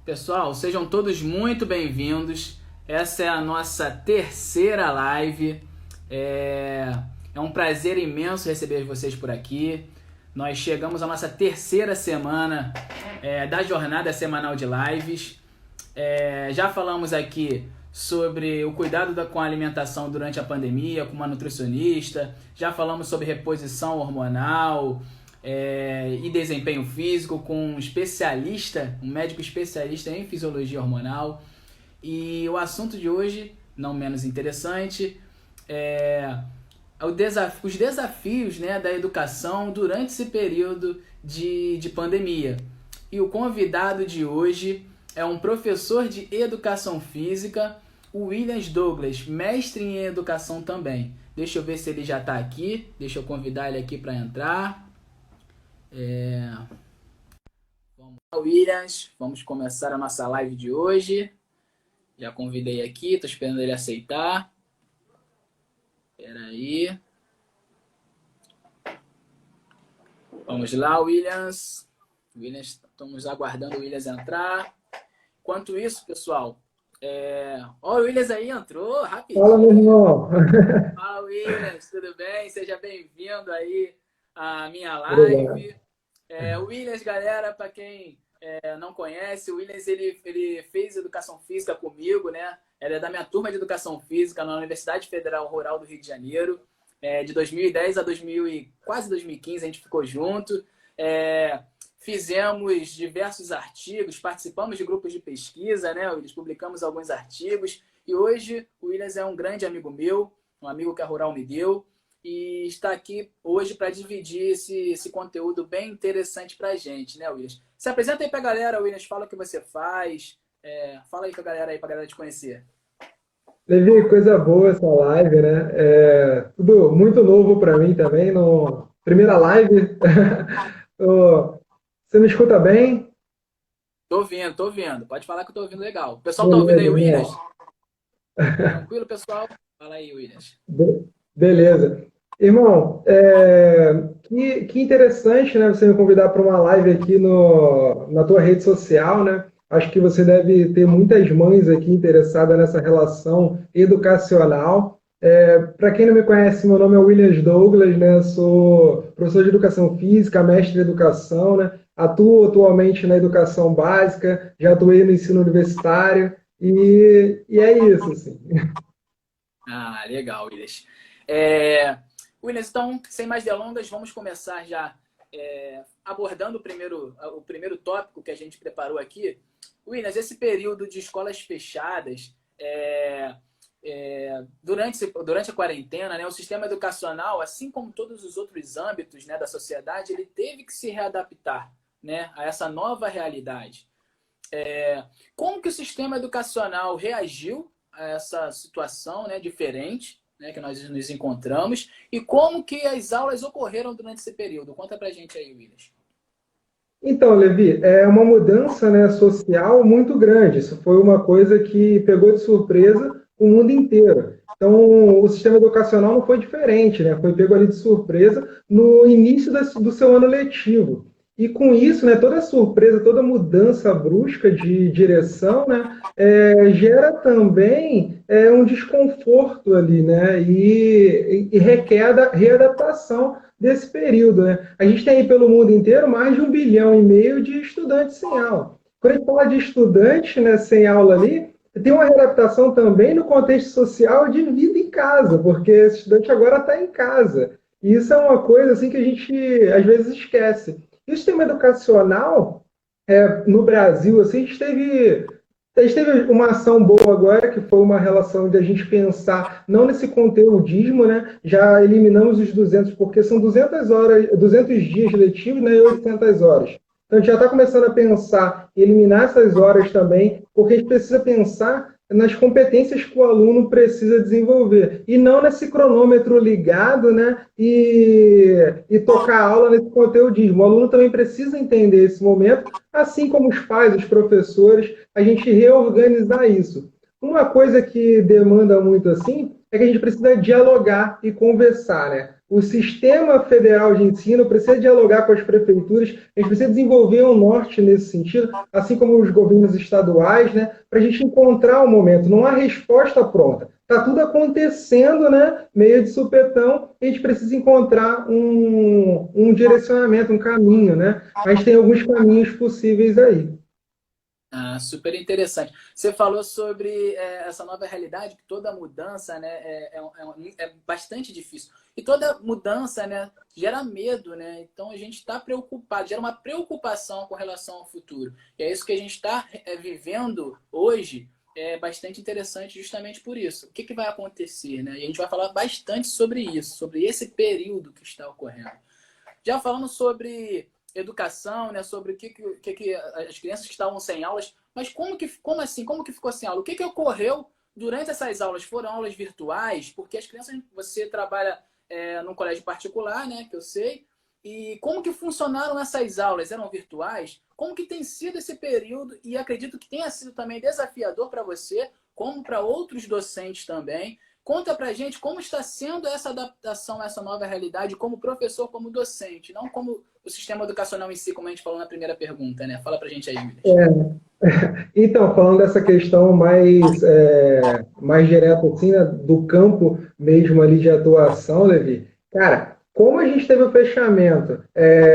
Pessoal, sejam todos muito bem-vindos. Essa é a nossa terceira live. É um prazer imenso receber vocês por aqui. Nós chegamos à nossa terceira semana da jornada semanal de lives. Já falamos aqui sobre o cuidado com a alimentação durante a pandemia, com uma nutricionista. Já falamos sobre reposição hormonal, e desempenho físico com um especialista, um médico especialista em fisiologia hormonal. E o assunto de hoje, não menos interessante, os desafios, né, da educação durante esse período de pandemia. E o convidado de hoje é um professor de educação física, o Williams Douglas, mestre em educação também. Deixa eu ver se ele já está aqui, deixa eu convidar ele aqui para entrar. Vamos lá, Williams, vamos começar a nossa live de hoje. Já convidei aqui, estou esperando ele aceitar. Espera aí. Vamos lá, Williams. Estamos aguardando o Williams entrar. Enquanto isso, pessoal, o Williams aí entrou rapidinho. Fala, meu irmão. Fala, Williams, tudo bem? Seja bem-vindo aí à minha Obrigado. live. O Williams, galera, para quem não conhece, o Williams ele fez educação física comigo, né? Ele é da minha turma de educação física na Universidade Federal Rural do Rio de Janeiro. De 2010 a quase 2015 a gente ficou junto. Fizemos diversos artigos, participamos de grupos de pesquisa, né? Eles publicamos alguns artigos. E hoje o Williams é um grande amigo meu, um amigo que a Rural me deu. E está aqui hoje para dividir esse conteúdo bem interessante para a gente, né, Williams? Se apresenta aí para a galera, Williams, fala o que você faz, fala aí com a galera aí, para a galera te conhecer. Levi, coisa boa essa live, né? Tudo muito novo para mim também. Primeira live. Ô, Você me escuta bem? Tô ouvindo. Pode falar que eu tô ouvindo legal. O pessoal tá ouvindo Beleza, aí, Williams? irmão. Tranquilo, pessoal? Fala aí, Williams. Beleza. Irmão, que interessante, né, você me convidar para uma live aqui na tua rede social, né? Acho que você deve ter muitas mães aqui interessadas nessa relação educacional. Para quem não me conhece, meu nome é Williams Douglas, né? Sou professor de educação física, mestre de educação, né? Atuo atualmente na educação básica, já atuei no ensino universitário e é isso, assim. Ah, legal, Williams. Williams, então, sem mais delongas, vamos começar já abordando o primeiro tópico que a gente preparou aqui. Williams, esse período de escolas fechadas, durante a quarentena, né, o sistema educacional, assim como todos os outros âmbitos, né, da sociedade, ele teve que se readaptar, né, a essa nova realidade. Como que o sistema educacional reagiu a essa situação, né, diferente, né, que nós nos encontramos, e como que as aulas ocorreram durante esse período? Conta pra gente aí, Williams. Então, Levi, é uma mudança, né, social muito grande. Isso foi uma coisa que pegou de surpresa o mundo inteiro. Então, o sistema educacional não foi diferente, né? Foi pego ali de surpresa no início do seu ano letivo. E com isso, né, toda surpresa, toda mudança brusca de direção, né, gera também um desconforto ali, né, e requer a readaptação desse período, né? A gente tem aí pelo mundo inteiro mais de 1,5 bilhão de estudantes sem aula. Quando a gente fala de estudante, né, sem aula ali, tem uma readaptação também no contexto social de vida em casa, porque esse estudante agora está em casa. E isso é uma coisa assim que a gente às vezes esquece. E o sistema educacional no Brasil, assim, a gente teve uma ação boa agora, que foi uma relação de a gente pensar, não nesse conteudismo, né? Já eliminamos os 200, porque são 200 horas, 200 dias letivos, né? E 800 horas. Então, a gente já está começando a pensar em eliminar essas horas também, porque a gente precisa pensar nas competências que o aluno precisa desenvolver, e não nesse cronômetro ligado, né? E tocar a aula nesse conteudismo. O aluno também precisa entender esse momento, assim como os pais, os professores, a gente reorganizar isso. Uma coisa que demanda muito assim é que a gente precisa dialogar e conversar, né? O sistema federal de ensino precisa dialogar com as prefeituras, a gente precisa desenvolver um norte nesse sentido, assim como os governos estaduais, né, para a gente encontrar o momento. Não há resposta pronta. Está tudo acontecendo, né, meio de supetão, e a gente precisa encontrar um direcionamento, um caminho. Né? A gente tem alguns caminhos possíveis aí. Ah, super interessante. Você falou sobre essa nova realidade, que toda mudança, né, é bastante difícil. E toda mudança, né, gera medo, né? Então a gente está preocupado, gera uma preocupação com relação ao futuro. E é isso que a gente está vivendo hoje, é bastante interessante justamente por isso. O que, que vai acontecer, né? E a gente vai falar bastante sobre isso, sobre esse período que está ocorrendo. Já falamos sobre educação, né, sobre o que as crianças que estavam sem aulas, mas como assim, como que ficou sem aula? O que ocorreu durante essas aulas? Foram aulas virtuais? Porque as crianças, você trabalha num colégio particular, né, que eu sei, e como que funcionaram essas aulas? Eram virtuais? Como que tem sido esse período? E acredito que tenha sido também desafiador para você, como para outros docentes também. Conta pra gente como está sendo essa adaptação a essa nova realidade como professor, como docente, não como o sistema educacional em si, como a gente falou na primeira pergunta, né? Fala pra gente aí, Willis. Então, falando dessa questão mais direta, assim, né, do campo mesmo ali de atuação, Levi, cara, como a gente teve o fechamento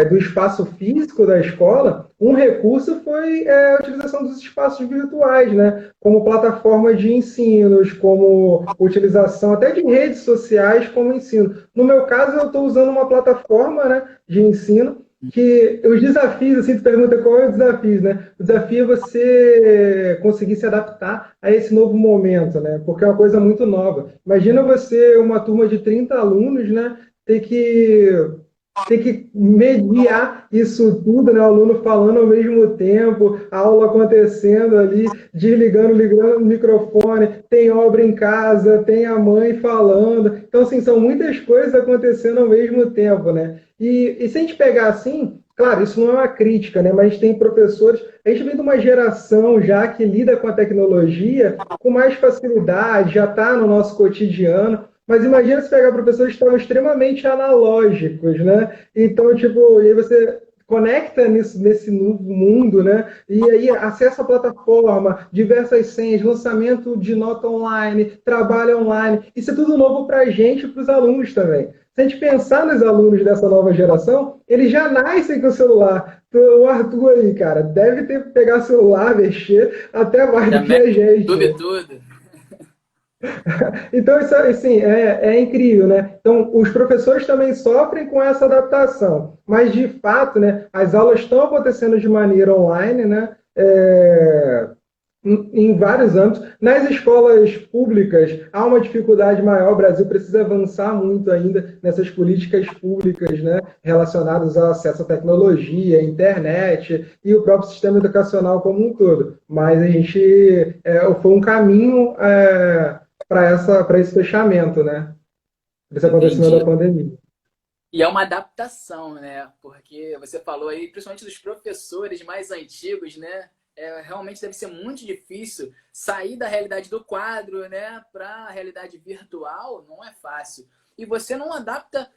do espaço físico da escola, um recurso foi a utilização dos espaços virtuais, né, como plataforma de ensinos, como utilização até de redes sociais como ensino. No meu caso, eu estou usando uma plataforma, né, de ensino que os desafios, assim, tu pergunta qual é o desafio, né? O desafio é você conseguir se adaptar a esse novo momento, né? Porque é uma coisa muito nova. Imagina você, uma turma de 30 alunos, né? Ter que, ter que mediar isso tudo, né? O aluno falando ao mesmo tempo, a aula acontecendo ali, desligando, ligando o microfone, tem obra em casa, tem a mãe falando. Então, assim, são muitas coisas acontecendo ao mesmo tempo, né? E se a gente pegar assim, claro, isso não é uma crítica, né? Mas tem professores, a gente vem de uma geração já que lida com a tecnologia com mais facilidade, já está no nosso cotidiano. Mas imagina se pegar professores que estavam extremamente analógicos, né? Então, tipo, e aí você conecta nesse novo mundo, né? E aí acessa a plataforma, diversas senhas, lançamento de nota online, trabalho online. Isso é tudo novo para a gente e para os alunos também. Se a gente pensar nos alunos dessa nova geração, eles já nascem com o celular. O Arthur aí, cara, deve ter que pegar celular, mexer, até mais do que Também, a gente, YouTube né? tudo. Então, isso assim, é incrível, né? Então, os professores também sofrem com essa adaptação, mas, de fato, né, as aulas estão acontecendo de maneira online, né? Em vários âmbitos. Nas escolas públicas, há uma dificuldade maior. O Brasil precisa avançar muito ainda nessas políticas públicas, né, relacionadas ao acesso à tecnologia, à internet e o próprio sistema educacional como um todo. Mas a gente foi um caminho para esse fechamento, né? Esse acontecimento da Entendi. pandemia. E é uma adaptação, né? Porque você falou aí, principalmente dos professores mais antigos, né? Realmente deve ser muito difícil sair da realidade do quadro, né, para a realidade virtual. Não é fácil. E você não adapta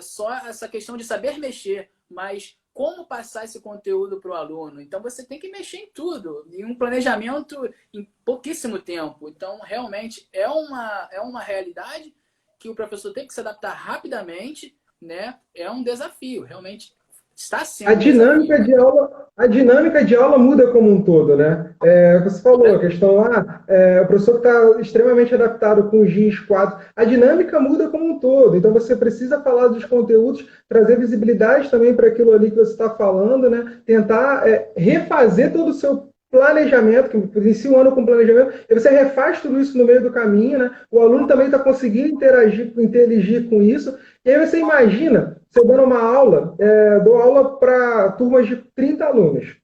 só essa questão de saber mexer, mas como passar esse conteúdo para o aluno. Então você tem que mexer em tudo, em um planejamento em pouquíssimo tempo. Então realmente é uma realidade que o professor tem que se adaptar rapidamente, né? É um desafio, realmente está A sendo um dinâmica desafio. de aula, a dinâmica de aula muda como um todo, né? Você falou a questão lá, o professor está extremamente adaptado com o GIS 4, a dinâmica muda como um todo. Então você precisa falar dos conteúdos, trazer visibilidade também para aquilo ali que você está falando, né? Tentar refazer todo o seu planejamento, que inicia o ano com planejamento, e você refaz tudo isso no meio do caminho, né? O aluno também está conseguindo interagir com isso. E aí você imagina, você dando uma aula, dou aula para turmas de 30 alunos.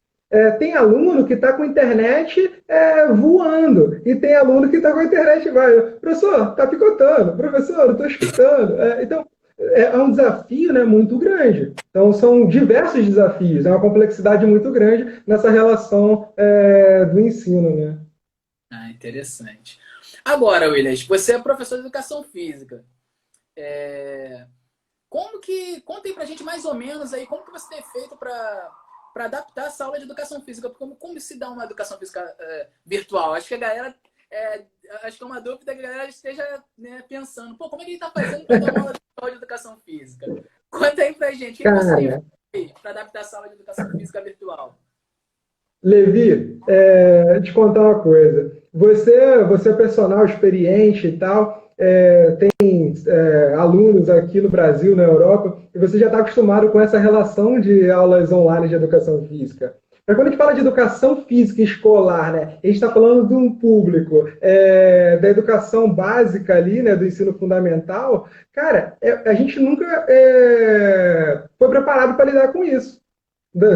Tem aluno que está com a internet voando, e tem aluno que está com a internet vai. Professor, está picotando, professor, não estou escutando. Então, é um desafio, né, muito grande. Então, são diversos desafios, é uma complexidade muito grande nessa relação do ensino, né? Ah, interessante. Agora, Williams, você é professor de educação física. Conta aí pra gente mais ou menos aí, como que você tem feito para adaptar essa aula de educação física? Como se dá uma educação física virtual? Acho que a galera, acho que é uma dúvida que a galera esteja, né, pensando, pô, como é que ele está fazendo para dar uma aula virtual de educação física? Conta aí pra gente, o que você tem Cara, feito para adaptar essa aula de educação física virtual? Levi, te contar uma coisa. Você é personal experiente e tal, tem alunos aqui no Brasil, na Europa, e você já está acostumado com essa relação de aulas online de educação física. Mas quando a gente fala de educação física escolar, né, a gente está falando de um público da educação básica ali, né, do ensino fundamental, cara, a gente nunca foi preparado para lidar com isso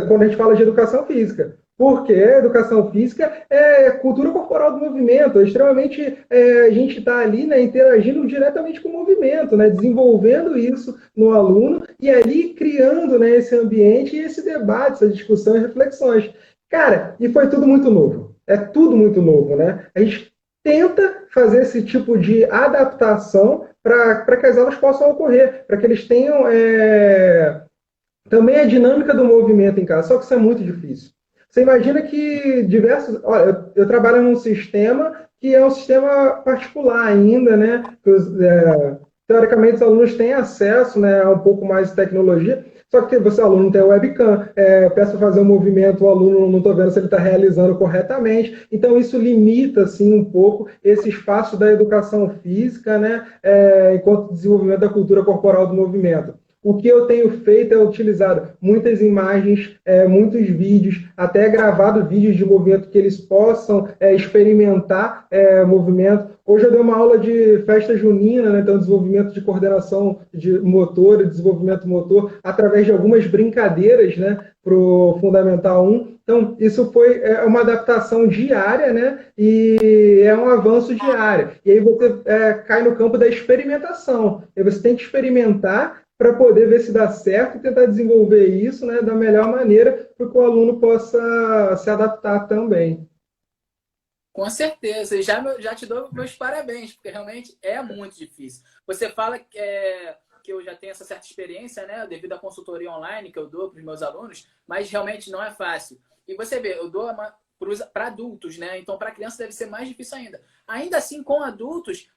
quando a gente fala de educação física. Porque a educação física é cultura corporal do movimento, extremamente a gente está ali, né, interagindo diretamente com o movimento, né, desenvolvendo isso no aluno e ali criando, né, esse ambiente e esse debate, essa discussão e reflexões. Cara, e foi tudo muito novo. É tudo muito novo, né? A gente tenta fazer esse tipo de adaptação para que as aulas possam ocorrer, para que eles tenham também a dinâmica do movimento em casa, só que isso é muito difícil. Você imagina que diversos. Olha, eu trabalho num sistema que é um sistema particular ainda, né? Teoricamente, os alunos têm acesso, né, a um pouco mais de tecnologia, só que você, aluno, não tem webcam, peço para fazer um movimento, o aluno não estou vendo se ele está realizando corretamente. Então, isso limita, assim, um pouco esse espaço da educação física, né, enquanto desenvolvimento da cultura corporal do movimento. O que eu tenho feito é utilizado muitas imagens, muitos vídeos, até gravado vídeos de movimento que eles possam experimentar movimento. Hoje eu dei uma aula de festa junina, né, então desenvolvimento de coordenação de motor e desenvolvimento motor através de algumas brincadeiras, né, para o Fundamental 1. Então, isso foi uma adaptação diária, né, e é um avanço diário. E aí você cai no campo da experimentação. E você tem que experimentar para poder ver se dá certo e tentar desenvolver isso, né, da melhor maneira para que o aluno possa se adaptar também. Com certeza, e já te dou meus parabéns, porque realmente é muito difícil. Você fala que eu já tenho essa certa experiência, né, devido à consultoria online que eu dou para os meus alunos, mas realmente não é fácil. E você vê, eu dou para adultos, né? Então, para criança deve ser mais difícil ainda. Ainda assim, com adultos,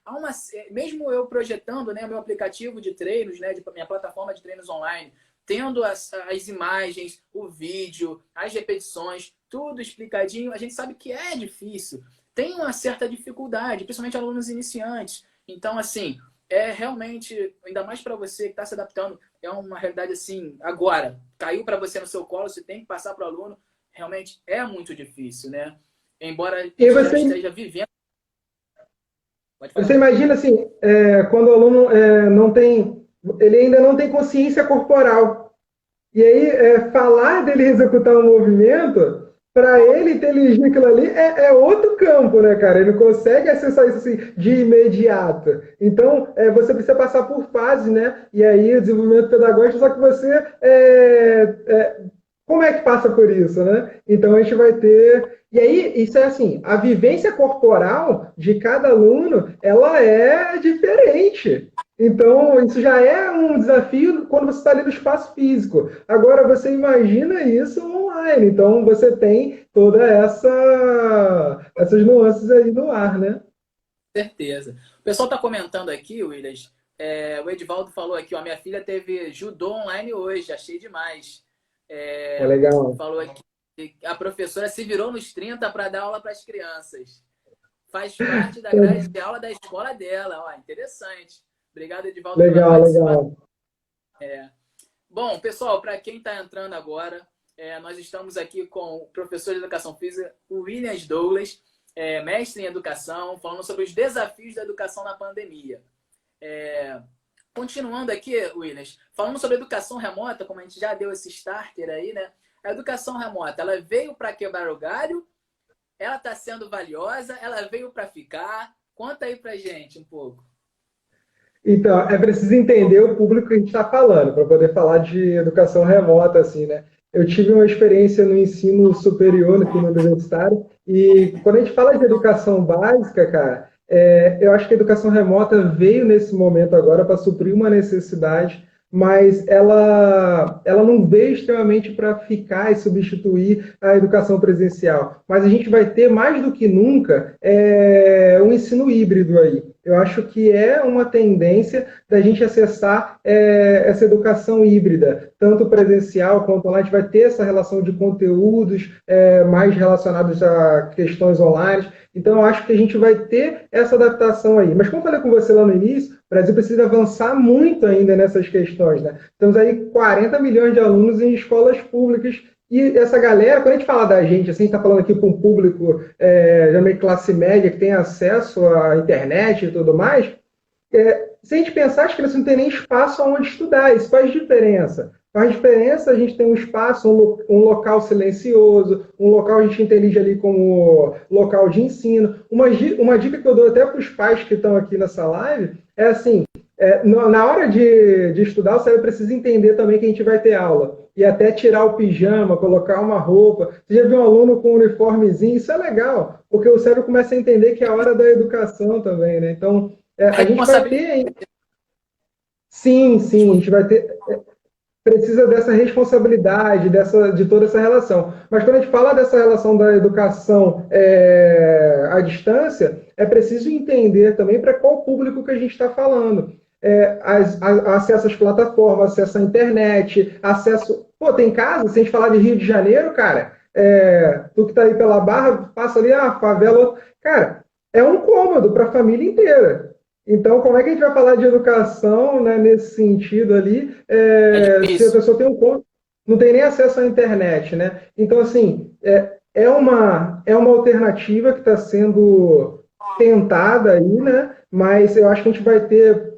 mesmo eu projetando, né, meu aplicativo de treinos, né, minha plataforma de treinos online, tendo as imagens, o vídeo, as repetições, tudo explicadinho, a gente sabe que é difícil. Tem uma certa dificuldade, principalmente alunos iniciantes. Então, assim, realmente, ainda mais para você que está se adaptando, é uma realidade assim, agora, caiu para você no seu colo, você tem que passar para o aluno, realmente é muito difícil, né? Embora a gente já esteja vivendo. Pode falar. Você imagina assim, quando o aluno não tem, ele ainda não tem consciência corporal. E aí, falar dele executar um movimento, para ele inteligir aquilo ali é outro campo, né, cara? Ele não consegue acessar isso assim de imediato. Então, você precisa passar por fase, né? E aí, o desenvolvimento pedagógico, só que você como é que passa por isso, né? Então a gente vai ter. E aí, isso é assim, a vivência corporal de cada aluno, ela é diferente. Então, isso já é um desafio quando você está ali no espaço físico. Agora, você imagina isso online. Então, você tem toda essas nuances aí no ar, né? Certeza. O pessoal está comentando aqui, Williams. O Edivaldo falou aqui, ó, minha filha teve judô online hoje, achei demais. É legal. Falou aqui que a professora se virou nos 30 para dar aula para as crianças. Faz parte da grade de aula da escola dela. Ó, interessante. Obrigado, Edivaldo, legal, pela participação. legal. Bom, pessoal, para quem está entrando agora, nós estamos aqui com o professor de Educação Física, o Williams Douglas, mestre em Educação, falando sobre os desafios da educação na pandemia. Continuando aqui, Williams, falando sobre educação remota, como a gente já deu esse starter aí, né? A educação remota, ela veio para quebrar o galho, ela está sendo valiosa, ela veio para ficar. Conta aí para gente um pouco. Então, é preciso entender o público que a gente está falando, para poder falar de educação remota, assim, né? Eu tive uma experiência no ensino superior, no ensino universitário, e quando a gente fala de educação básica, cara, eu acho que a educação remota veio nesse momento agora para suprir uma necessidade, mas ela não veio extremamente para ficar e substituir a educação presencial. Mas a gente vai ter, mais do que nunca, um ensino híbrido aí. Eu acho que é uma tendência da gente acessar essa educação híbrida, tanto presencial quanto online. A gente vai ter essa relação de conteúdos mais relacionados a questões online. Então, eu acho que a gente vai ter essa adaptação aí. Mas, como eu falei com você lá no início, o Brasil precisa avançar muito ainda nessas questões, né? Temos aí 40 milhões de alunos em escolas públicas e essa galera, quando a gente fala da gente, assim, está falando aqui para um público já meio classe média, que tem acesso à internet e tudo mais, se a gente pensar, as crianças não têm nem espaço onde estudar, isso faz diferença. Faz diferença a gente ter um espaço, um local silencioso, um local que a gente entende ali como local de ensino. Uma dica que eu dou até para os pais que estão aqui nessa live é assim, na hora de estudar, o cérebro precisa entender também que a gente vai ter aula. E até tirar o pijama, colocar uma roupa. Você já viu um aluno com um uniformezinho? Isso é legal, porque o cérebro começa a entender que é a hora da educação também, né? Então, a gente vai ter. Sim, sim, a gente vai ter. Precisa dessa responsabilidade, de toda essa relação. Mas quando a gente fala dessa relação da educação à distância, é preciso entender também para qual público que a gente está falando. Acesso às plataformas, acesso à internet, acesso. Pô, tem casa, se a gente falar de Rio de Janeiro, cara, tu que está aí pela Barra, passa ali a favela. Cara, é um cômodo para a família inteira. Então, como é que a gente vai falar de educação, né, nesse sentido ali, É se a difícil. pessoa tem não tem nem acesso à internet, né? Então, assim, é uma alternativa que está sendo tentada aí, né? Mas eu acho que a gente vai ter,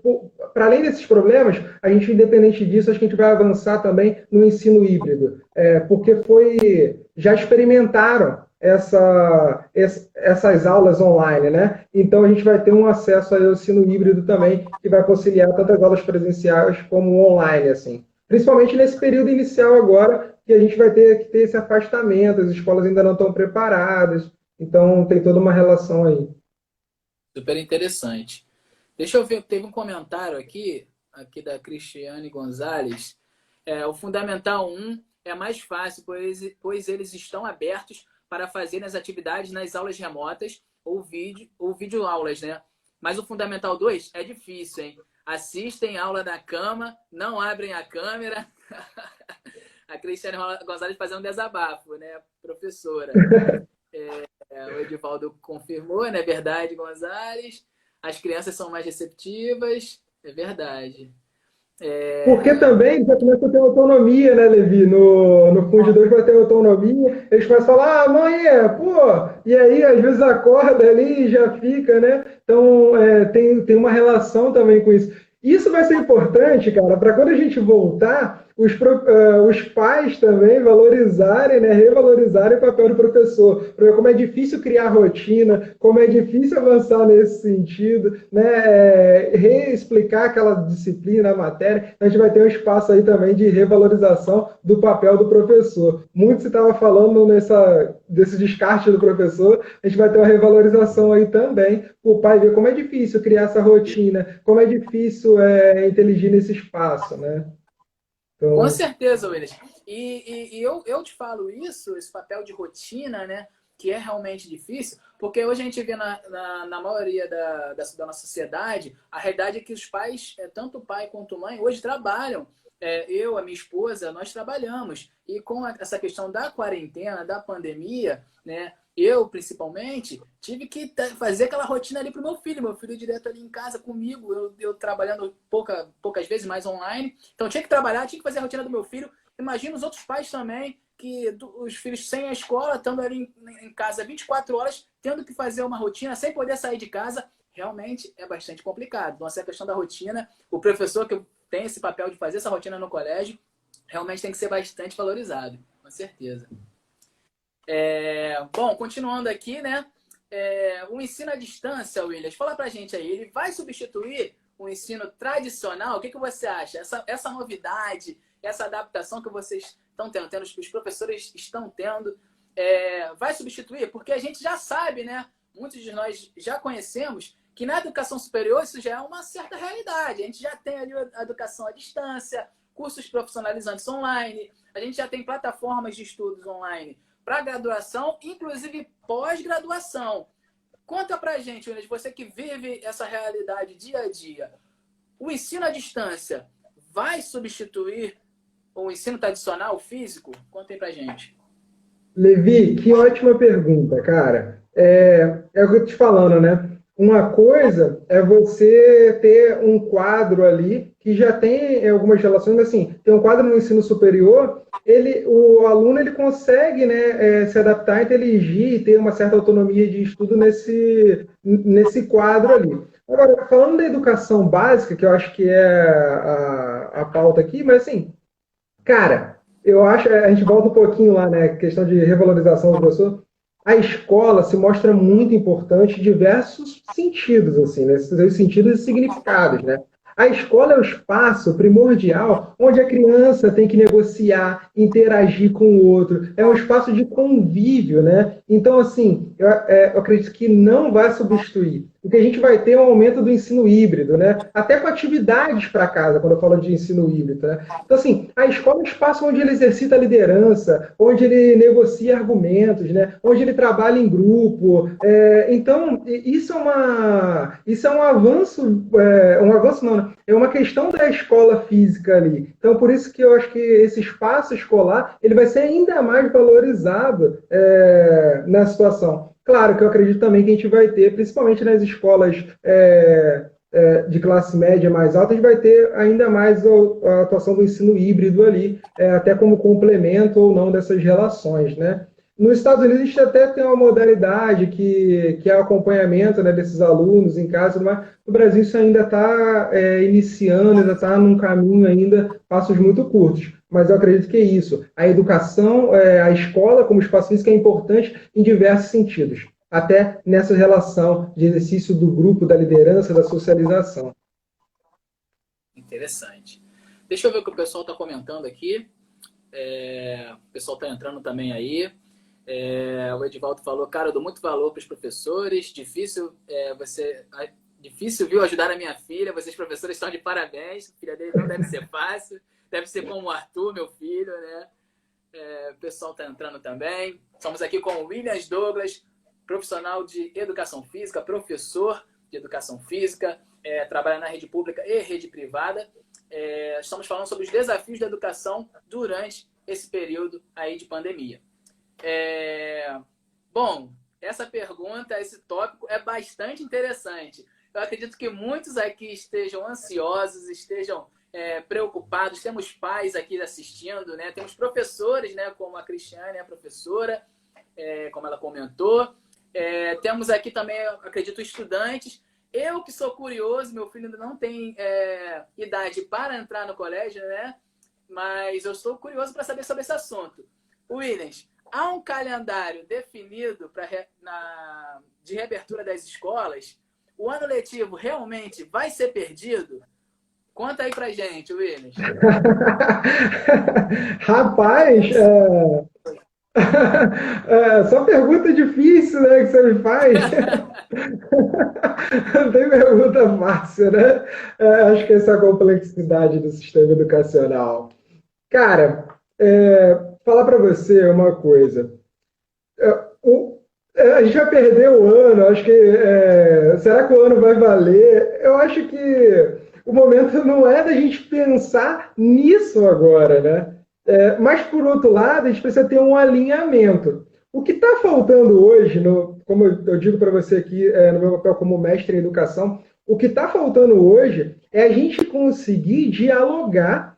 para além desses problemas, a gente, independente disso, acho que a gente vai avançar também no ensino híbrido, porque já experimentaram essas aulas online, né? Então a gente vai ter um acesso ao ensino híbrido também, que vai conciliar tanto as aulas presenciais como online, assim. Principalmente nesse período inicial agora, que a gente vai ter que ter esse afastamento, as escolas ainda não estão preparadas, então tem toda uma relação aí. Super interessante. Deixa eu ver, teve um comentário aqui da Cristiane Gonzalez. O Fundamental 1 é mais fácil, pois eles estão abertos para fazerem as atividades nas aulas remotas ou videoaulas, né? Mas o Fundamental 2 é difícil, hein? Assistem aula na cama, não abrem a câmera. A Cristiane Gonzalez fazendo um desabafo, né, professora? O Edivaldo confirmou, né? Verdade, Gonzalez. As crianças são mais receptivas, é verdade. Porque É... também já começa a ter autonomia, né, Levi? No Fundo 2 vai ter autonomia, eles começam a falar, ah, mãe, pô, e aí às vezes acorda ali e já fica, né? Então tem uma relação também com isso. Isso vai ser importante, cara, para quando a gente voltar, os pais também valorizarem, né, revalorizarem o papel do professor, porque como é difícil criar rotina, como é difícil avançar nesse sentido, né, reexplicar aquela disciplina, a matéria, a gente vai ter um espaço aí também de revalorização do papel do professor. Muito se estava falando desse descarte do professor, a gente vai ter uma revalorização aí também, o pai ver como é difícil criar essa rotina, como é difícil inteligir nesse espaço, né? Com Então, certeza, Willis. E eu te falo isso, esse papel de rotina, né? Que é realmente difícil, porque hoje a gente vê na maioria da nossa sociedade, a realidade é que os pais, tanto o pai quanto a mãe, hoje trabalham. Eu, a minha esposa, nós trabalhamos. E com essa questão da quarentena, da pandemia, né? Eu, principalmente, tive que fazer aquela rotina ali pro meu filho. Meu filho direto ali em casa comigo, eu trabalhando poucas vezes, mais online. Então, tinha que trabalhar, tinha que fazer a rotina do meu filho. Imagina os outros pais também, que os filhos sem a escola, estando ali em casa 24 horas, tendo que fazer uma rotina sem poder sair de casa. Realmente é bastante complicado. Então, essa questão da rotina, o professor que tem esse papel de fazer essa rotina no colégio, realmente tem que ser bastante valorizado, com certeza. Bom, continuando aqui, né? O ensino à distância, Williams, fala pra gente aí, ele vai substituir o ensino tradicional? O que você acha? Essa novidade, essa adaptação que vocês estão tendo, que os professores estão tendo, vai substituir? Porque a gente já sabe, né? Muitos de nós já conhecemos que na educação superior isso já é uma certa realidade. A gente já tem ali a educação à distância, cursos profissionalizantes online, a gente já tem plataformas de estudos online para graduação, inclusive pós-graduação. Conta pra gente, Williams, você que vive essa realidade dia a dia. O ensino à distância vai substituir o ensino tradicional, físico? Contem pra gente. Levi, que ótima pergunta, cara. É o que eu tô te falando, né? Uma coisa é você ter um quadro ali que já tem algumas relações, mas assim, tem um quadro no ensino superior, o aluno ele consegue, né, se adaptar, inteligir e ter uma certa autonomia de estudo nesse quadro ali. Agora, falando da educação básica, que eu acho que é a pauta aqui, mas assim, cara, eu acho, a gente volta um pouquinho lá, né, questão de revalorização do professor. A escola se mostra muito importante em diversos sentidos, assim, né, esses sentidos e significados, né? A escola é o espaço primordial onde a criança tem que negociar, interagir com o outro. É um espaço de convívio, né? Então, assim, eu acredito que não vai substituir. O que a gente vai ter é um aumento do ensino híbrido, né? Até com atividades para casa, quando eu falo de ensino híbrido, né? Então, assim, a escola é um espaço onde ele exercita a liderança, onde ele negocia argumentos, né? Onde ele trabalha em grupo. Então, isso é um avanço, um avanço não, né? É uma questão da escola física ali. Então, por isso que eu acho que esse espaço escolar ele vai ser ainda mais valorizado na situação. Claro que eu acredito também que a gente vai ter, principalmente nas escolas de classe média mais alta, a gente vai ter ainda mais a atuação do ensino híbrido ali, até como complemento ou não dessas relações, né? Nos Estados Unidos, a gente até tem uma modalidade que é o acompanhamento, né, desses alunos em casa, mas no Brasil isso ainda está iniciando, ainda está num caminho ainda, passos muito curtos. Mas eu acredito que é isso. A educação, a escola como espaço físico é importante em diversos sentidos, até nessa relação de exercício do grupo, da liderança, da socialização. Interessante. Deixa eu ver o que o pessoal está comentando aqui. O pessoal está entrando também aí. O Edivaldo falou, cara, eu dou muito valor para os professores. Difícil, viu, ajudar a minha filha. Vocês, professores, estão de parabéns. A filha dele não deve ser fácil. Deve ser como o Arthur, meu filho, né? O pessoal está entrando também. Estamos aqui com o Williams Douglas, profissional de educação física, professor de educação física, trabalha na rede pública e rede privada. Estamos falando sobre os desafios da educação durante esse período aí de pandemia. Bom, essa pergunta, esse tópico é bastante interessante. Eu acredito que muitos aqui estejam ansiosos, estejam preocupados. Temos pais aqui assistindo, né? Temos professores, né? Como a Cristiane, a professora, como ela comentou. Temos aqui também, acredito, estudantes. Eu que sou curioso, meu filho ainda não tem idade para entrar no colégio, né? Mas eu estou curioso para saber sobre esse assunto. Williams, há um calendário definido de reabertura das escolas? O ano letivo realmente vai ser perdido? Conta aí pra gente, Williams. Rapaz, só pergunta difícil, né, que você me faz. Não tem pergunta fácil, né? Acho que essa é a complexidade do sistema educacional. Cara, falar para você uma coisa. A gente vai perder o ano, acho que. Será que o ano vai valer? Eu acho que o momento não é da gente pensar nisso agora, né? Mas, por outro lado, a gente precisa ter um alinhamento. O que está faltando hoje, como eu digo para você aqui, no meu papel como mestre em educação, o que está faltando hoje é a gente conseguir dialogar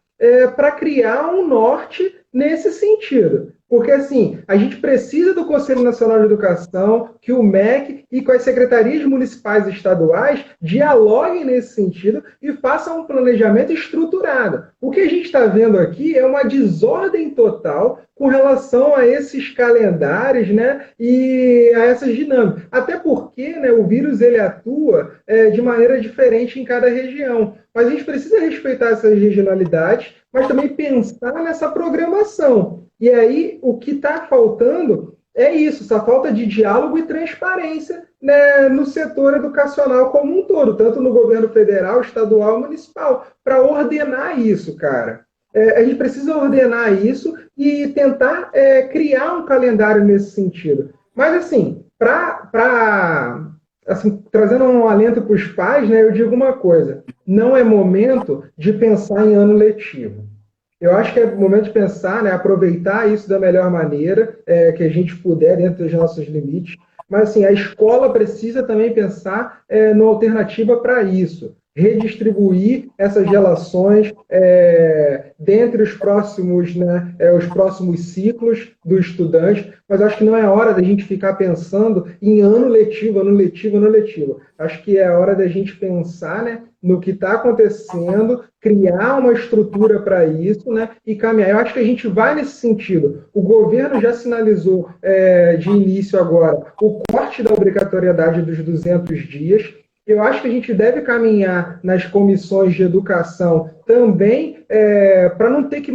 para criar um norte nesse sentido. Porque, assim, a gente precisa do Conselho Nacional de Educação, que o MEC e com as secretarias municipais e estaduais dialoguem nesse sentido e façam um planejamento estruturado. O que a gente está vendo aqui é uma desordem total com relação a esses calendários, né, e a essas dinâmicas. Até porque, né, o vírus ele atua de maneira diferente em cada região. Mas a gente precisa respeitar essas regionalidades, mas também pensar nessa programação. E aí, o que está faltando é isso, essa falta de diálogo e transparência, né, no setor educacional como um todo, tanto no governo federal, estadual e municipal, para ordenar isso, cara. A gente precisa ordenar isso e tentar criar um calendário nesse sentido. Mas, assim, assim, trazendo um alento para os pais, né, eu digo uma coisa: não é momento de pensar em ano letivo. Eu acho que é momento de pensar, né, aproveitar isso da melhor maneira que a gente puder, dentro dos nossos limites. Mas, assim, a escola precisa também pensar numa alternativa para isso. Redistribuir essas relações dentre os próximos ciclos do estudante, mas acho que não é hora da gente ficar pensando em ano letivo, ano letivo, ano letivo. Acho que é hora da gente pensar, né, no que está acontecendo, criar uma estrutura para isso, né, e caminhar. Eu acho que a gente vai nesse sentido. O governo já sinalizou de início agora o corte da obrigatoriedade dos 200 dias. Eu acho que a gente deve caminhar nas comissões de educação também para não ter que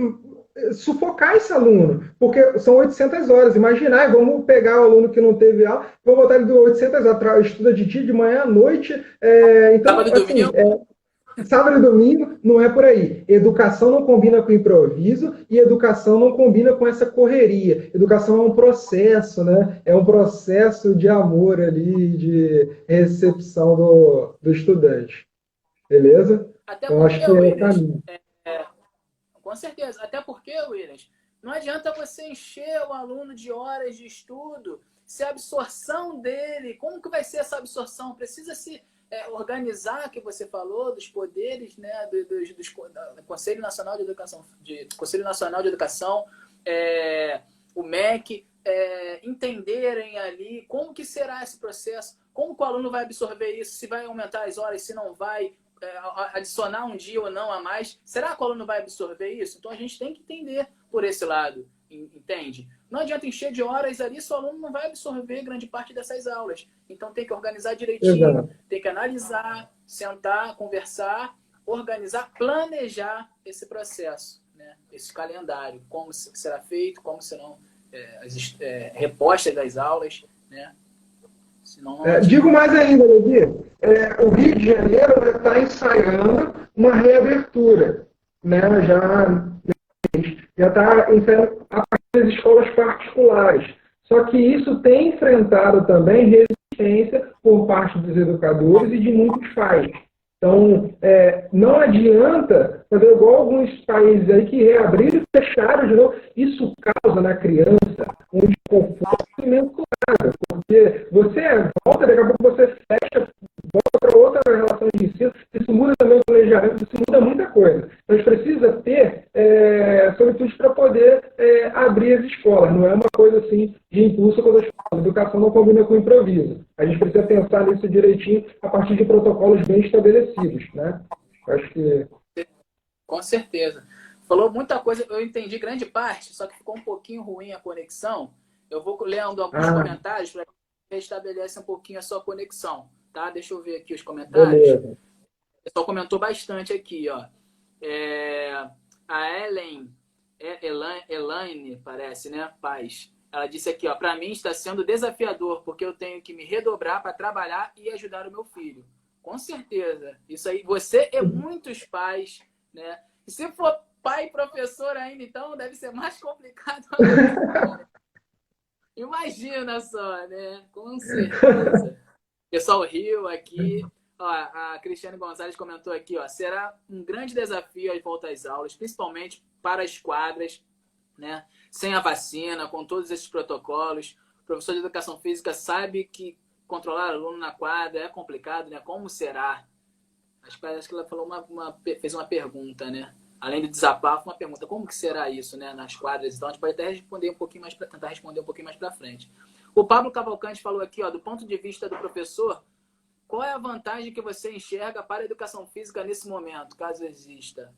sufocar esse aluno, porque são 800 horas. Imaginar, vamos pegar o aluno que não teve aula, vou botar ele de 800 horas, estuda de dia, de manhã, à noite. Então, Sábado e assim, domingo. sábado e domingo não é por aí. Educação não combina com improviso e educação não combina com essa correria. Educação é um processo, né? É um processo de amor ali, de recepção do estudante. Beleza? Até Então, acho porque, que é o Williams, caminho. com certeza. Até porque, Williams, não adianta você encher o aluno de horas de estudo se a absorção dele, como que vai ser essa absorção? Precisa se organizar, que você falou, dos poderes, né, do Conselho Nacional de Educação, Conselho Nacional de Educação, o MEC, entenderem ali como que será esse processo, como que o aluno vai absorver isso, se vai aumentar as horas, se não vai, adicionar um dia ou não a mais. Será que o aluno vai absorver isso? Então a gente tem que entender por esse lado, entende? Não adianta encher de horas ali se o aluno não vai absorver grande parte dessas aulas. Então tem que organizar direitinho, Exato. tem que analisar, sentar, conversar, organizar, planejar esse processo, né? Esse calendário, como será feito, como serão as repostas das aulas, né? Senão não Digo adianta. mais ainda, Levi, o Rio de Janeiro está ensaiando uma reabertura, né? Já está ensaiando a partir das escolas particulares. Só que isso tem enfrentado também resistência por parte dos educadores e de muitos pais. Então, não adianta fazer igual alguns países aí que reabriram e fecharam de novo. Isso causa na criança um desconforto imensurável, porque você volta, daqui a pouco você fecha, volta para outra relação de ensino, isso muda também o planejamento, isso muda muita coisa. Então, a gente precisa ter sobretudo para poder abrir as escolas, não é uma coisa assim de impulso quando a educação não combina com improviso. A gente precisa pensar nisso direitinho a partir de protocolos bem estabelecidos, né? Acho que... Com certeza. Falou muita coisa, eu entendi grande parte, só que ficou um pouquinho ruim a conexão. Eu vou lendo alguns comentários para restabelecer um pouquinho a sua conexão, tá? Deixa eu ver aqui os comentários. Beleza. O pessoal comentou bastante aqui, ó. A Elaine, parece, né? Paz. Ela disse aqui, ó, para mim está sendo desafiador, porque eu tenho que me redobrar para trabalhar e ajudar o meu filho. Com certeza. Isso aí, você e muitos pais, né? E se for pai e professor ainda, então deve ser mais complicado ainda, né? Imagina só, né? Com certeza. O pessoal riu aqui. Ó, a Cristiane Gonzalez comentou aqui, ó, será um grande desafio a volta às aulas, principalmente para as quadras, né? Sem a vacina, com todos esses protocolos. O professor de educação física sabe que controlar aluno na quadra é complicado, né? Como será? Acho que ela falou fez uma pergunta, né? Além do desabafo, uma pergunta. Como que será isso, né? Nas quadras? Então, a gente pode até responder um pouquinho mais tentar responder um pouquinho mais para frente. O Pablo Cavalcante falou aqui, ó, do ponto de vista do professor, qual é a vantagem que você enxerga para a educação física nesse momento, caso exista?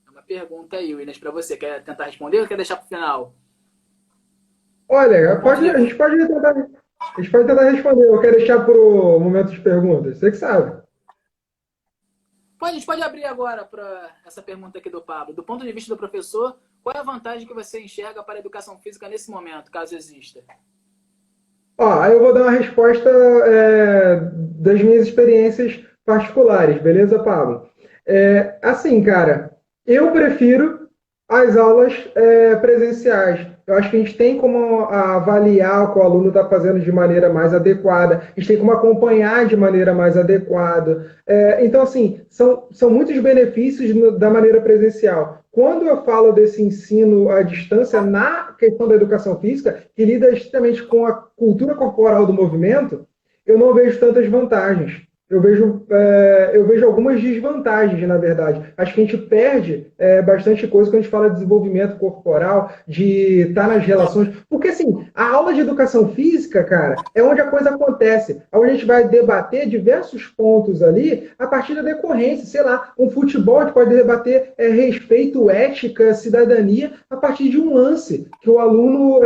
É uma pergunta aí, Williams, para você. Quer tentar responder ou quer deixar para o final? Olha, a gente pode tentar responder. Eu quero deixar para o momento de perguntas. Você que sabe. A gente pode abrir agora para essa pergunta aqui do Pablo. Do ponto de vista do professor, qual é a vantagem que você enxerga para a educação física nesse momento, caso exista? Ó, aí eu vou dar uma resposta das minhas experiências particulares, beleza, Pablo? Assim, cara, eu prefiro as aulas presenciais. Eu acho que a gente tem como avaliar o que o aluno está fazendo de maneira mais adequada, a gente tem como acompanhar de maneira mais adequada. Então, assim, são muitos benefícios da maneira presencial. Quando eu falo desse ensino à distância na questão da educação física, que lida estritamente com a cultura corporal do movimento, eu não vejo tantas vantagens. Eu vejo algumas desvantagens, na verdade. Acho que a gente perde bastante coisa quando a gente fala de desenvolvimento corporal, de estar nas relações. Porque, assim, a aula de educação física, cara, é onde a coisa acontece. É onde a gente vai debater diversos pontos ali a partir da decorrência. Sei lá, um futebol, a gente pode debater respeito, ética, cidadania, a partir de um lance que o aluno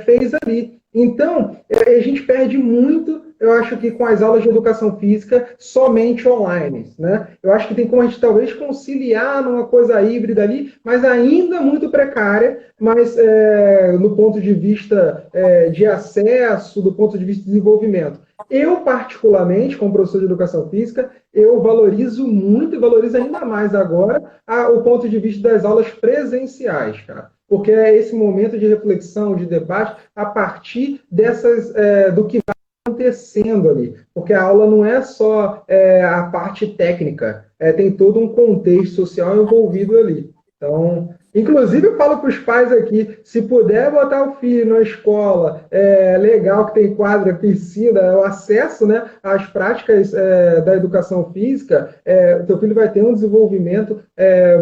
fez ali. Então, a gente perde muito, eu acho que com as aulas de educação física somente online, né? Eu acho que tem como a gente talvez conciliar numa coisa híbrida ali, mas ainda muito precária, mas no ponto de vista de acesso, do ponto de vista de desenvolvimento. Eu, particularmente, como professor de educação física, eu valorizo muito e valorizo ainda mais agora o ponto de vista das aulas presenciais, cara. Porque é esse momento de reflexão, de debate, a partir do que acontecendo ali, porque a aula não é só a parte técnica, tem todo um contexto social envolvido ali. Então, inclusive eu falo para os pais aqui, se puder botar o filho na escola legal, que tem quadra, piscina, o acesso, né, às práticas da educação física, o teu filho vai ter um desenvolvimento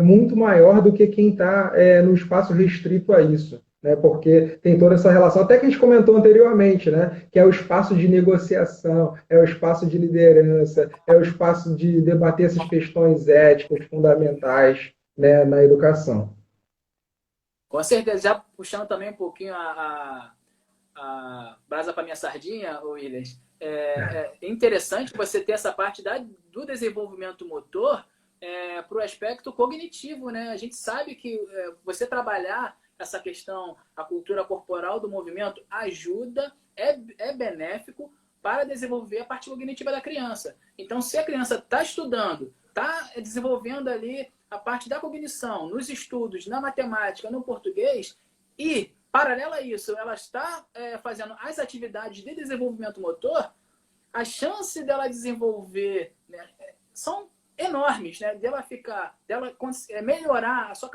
muito maior do que quem está no espaço restrito a isso, né, porque tem toda essa relação, até que a gente comentou anteriormente, né, que é o espaço de negociação, é o espaço de liderança, é o espaço de debater essas questões éticas fundamentais, né, na educação. Com certeza, já puxando também um pouquinho a brasa para minha sardinha, Williams, é interessante você ter essa parte do desenvolvimento motor para o aspecto cognitivo, né? A gente sabe que você trabalhar essa questão, a cultura corporal do movimento, ajuda, é benéfico para desenvolver a parte cognitiva da criança. Então, se a criança está estudando, está desenvolvendo ali a parte da cognição, nos estudos, na matemática, no português, e, paralelo a isso, ela está fazendo as atividades de desenvolvimento motor, a chance dela desenvolver, né, são enormes, né? Dela melhorar a sua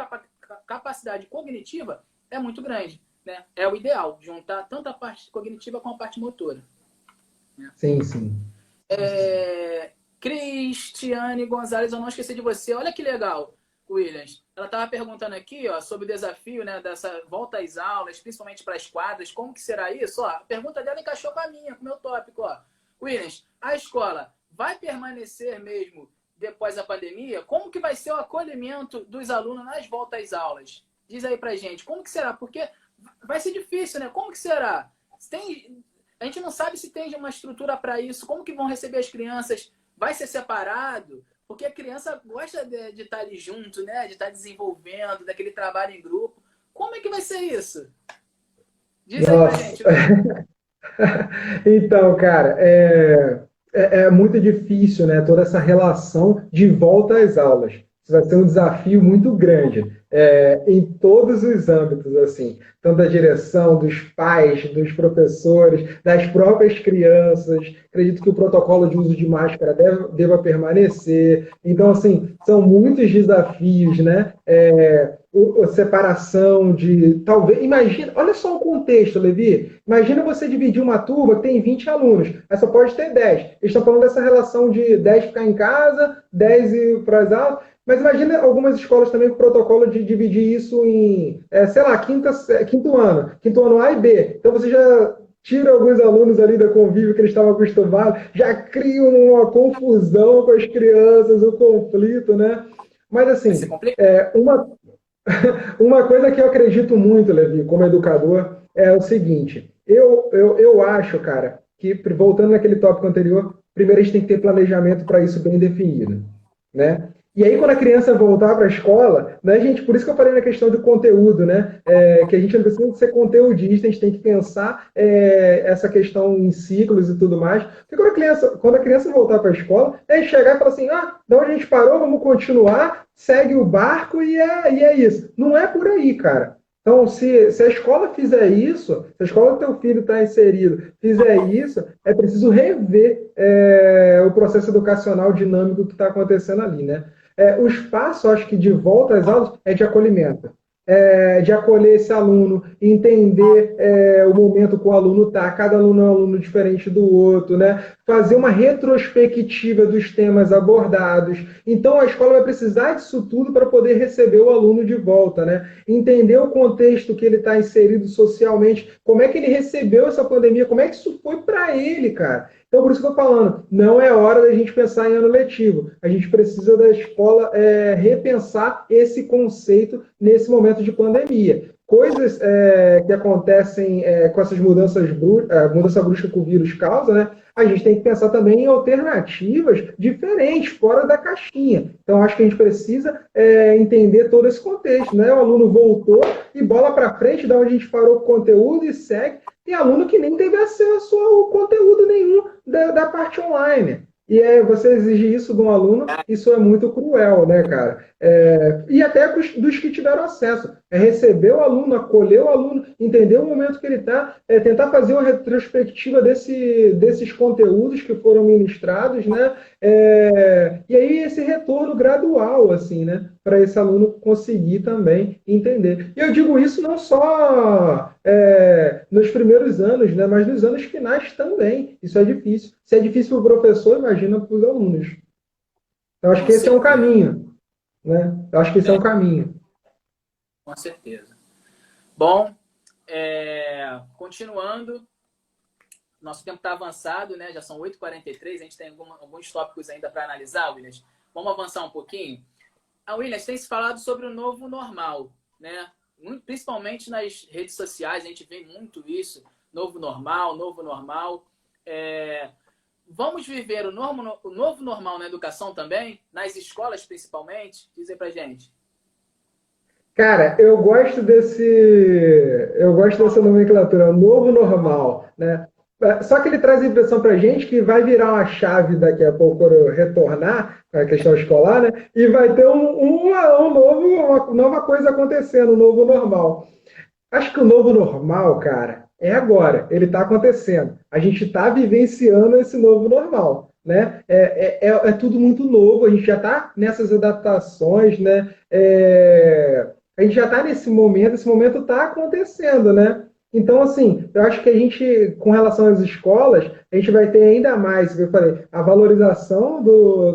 capacidade cognitiva é muito grande, né? É o ideal, juntar tanto a parte cognitiva com a parte motora. Né? Sim, sim. Cristiane Gonzalez, eu não esqueci de você. Olha que legal, Williams. Ela estava perguntando aqui, ó, sobre o desafio, né, dessa volta às aulas, principalmente para as quadras. Como que será isso? Ó, a pergunta dela encaixou com a minha, com o meu tópico. Ó. Williams, a escola vai permanecer mesmo depois da pandemia? Como que vai ser o acolhimento dos alunos nas voltas às aulas? Diz aí pra gente, como que será? Porque vai ser difícil, né? Como que será? A gente não sabe se tem uma estrutura para isso. Como que vão receber as crianças? Vai ser separado? Porque a criança gosta de estar ali junto, né? De estar desenvolvendo, daquele trabalho em grupo. Como é que vai ser isso? Diz aí pra gente. Então, cara, é muito difícil, né? Toda essa relação de volta às aulas. Isso vai ser um desafio muito grande, em todos os âmbitos, assim, tanto da direção, dos pais, dos professores, das próprias crianças. Acredito que o protocolo de uso de máscara deva permanecer. Então, assim, são muitos desafios, né? A separação de talvez. Imagina, olha só o contexto, Levi. Imagina você dividir uma turma que tem 20 alunos, aí só pode ter 10. Eles estão falando dessa relação de 10 ficar em casa, 10 ir para as aulas. Mas imagina algumas escolas também com o protocolo de dividir isso em, sei lá, quinto ano A e B. Então você já tira alguns alunos ali da convívio que eles estavam acostumados, já cria uma confusão com as crianças, um conflito, né? Mas assim, uma coisa que eu acredito muito, Levi, como educador, é o seguinte: eu acho, cara, que, voltando naquele tópico anterior, primeiro a gente tem que ter planejamento para isso bem definido, né? E aí, quando a criança voltar para a escola, né, gente, por isso que eu falei na questão do conteúdo, né, que a gente não precisa ser conteudista, a gente tem que pensar essa questão em ciclos e tudo mais. Porque quando a criança voltar para a escola, é chegar e falar assim, da onde a gente parou, vamos continuar, segue o barco e é isso. Não é por aí, cara. Então, se a escola fizer isso, se a escola do teu filho está inserido fizer isso, é preciso rever o processo educacional dinâmico que está acontecendo ali, né? O espaço, acho que de volta às aulas, é de acolhimento. De acolher esse aluno, entender o momento que o aluno está, cada aluno é um aluno diferente do outro, né? Fazer uma retrospectiva dos temas abordados. Então, a escola vai precisar disso tudo para poder receber o aluno de volta, né? Entender o contexto que ele está inserido socialmente, como é que ele recebeu essa pandemia, como é que isso foi para ele, cara. Então, por isso que eu estou falando, não é hora da gente pensar em ano letivo. A gente precisa da escola repensar esse conceito nesse momento de pandemia. Coisas que acontecem com essas mudança brusca que o vírus causa, né? A gente tem que pensar também em alternativas diferentes, fora da caixinha. Então, acho que a gente precisa entender todo esse contexto, né? O aluno voltou e bola para frente, da onde a gente parou o conteúdo e segue. Tem aluno que nem teve acesso ao conteúdo nenhum da parte online. E você exigir isso de um aluno, isso é muito cruel, né, cara? E até dos que tiveram acesso. É receber o aluno, acolher o aluno, entender o momento que ele está, tentar fazer uma retrospectiva desses conteúdos que foram ministrados, né? E aí esse retorno gradual, assim, né? Para esse aluno conseguir também entender. E eu digo isso não só nos primeiros anos, né? Mas nos anos finais também. Isso é difícil. Se é difícil para o professor, imagina para os alunos. Eu acho Com que esse é um certeza. caminho, né? Eu acho que esse é um caminho. Com certeza. Bom, continuando, nosso tempo está avançado, né? Já são 8h43, a gente tem alguns tópicos ainda para analisar, Williams. Vamos avançar um pouquinho? A Williams tem se falado sobre o novo normal, né? Principalmente nas redes sociais, a gente vê muito isso, novo normal, novo normal. Vamos viver o novo normal na educação também? Nas escolas, principalmente? Diz aí pra gente. Cara, eu gosto dessa nomenclatura, novo normal, né? Só que ele traz a impressão para a gente que vai virar uma chave daqui a pouco quando eu retornar a questão escolar, né? E vai ter uma nova coisa acontecendo, um novo normal. Acho que o novo normal, cara, é agora. Ele está acontecendo. A gente está vivenciando esse novo normal, né? É tudo muito novo. A gente já está nessas adaptações, né? A gente já está nesse momento. Esse momento está acontecendo, né? Então, assim, eu acho que a gente, com relação às escolas, a gente vai ter ainda mais, como eu falei, a valorização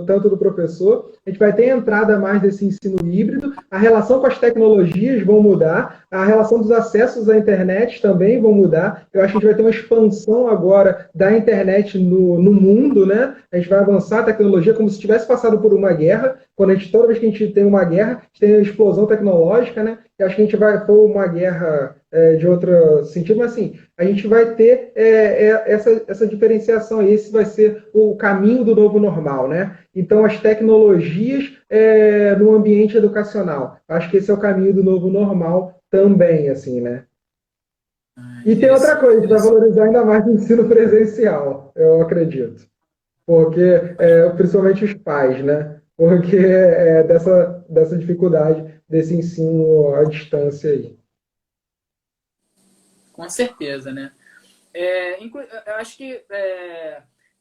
tanto do professor, a gente vai ter a entrada mais desse ensino híbrido, a relação com as tecnologias vão mudar, a relação dos acessos à internet também vão mudar. Eu acho que a gente vai ter uma expansão agora da internet no mundo, né? A gente vai avançar a tecnologia como se tivesse passado por uma guerra. Toda vez que a gente tem uma guerra, a gente tem uma explosão tecnológica, né? E acho que a gente vai for uma guerra de outro sentido, mas assim, a gente vai ter essa diferenciação, e esse vai ser o caminho do novo normal, né? Então, as tecnologias no ambiente educacional. Acho que esse é o caminho do novo normal também, assim, né? E tem outra Interessante, coisa, que vai interessante. valorizar ainda mais o ensino presencial, eu acredito. Porque, principalmente os pais, né? Porque dessa dificuldade desse ensino à distância aí. Com certeza, né? Eu acho que,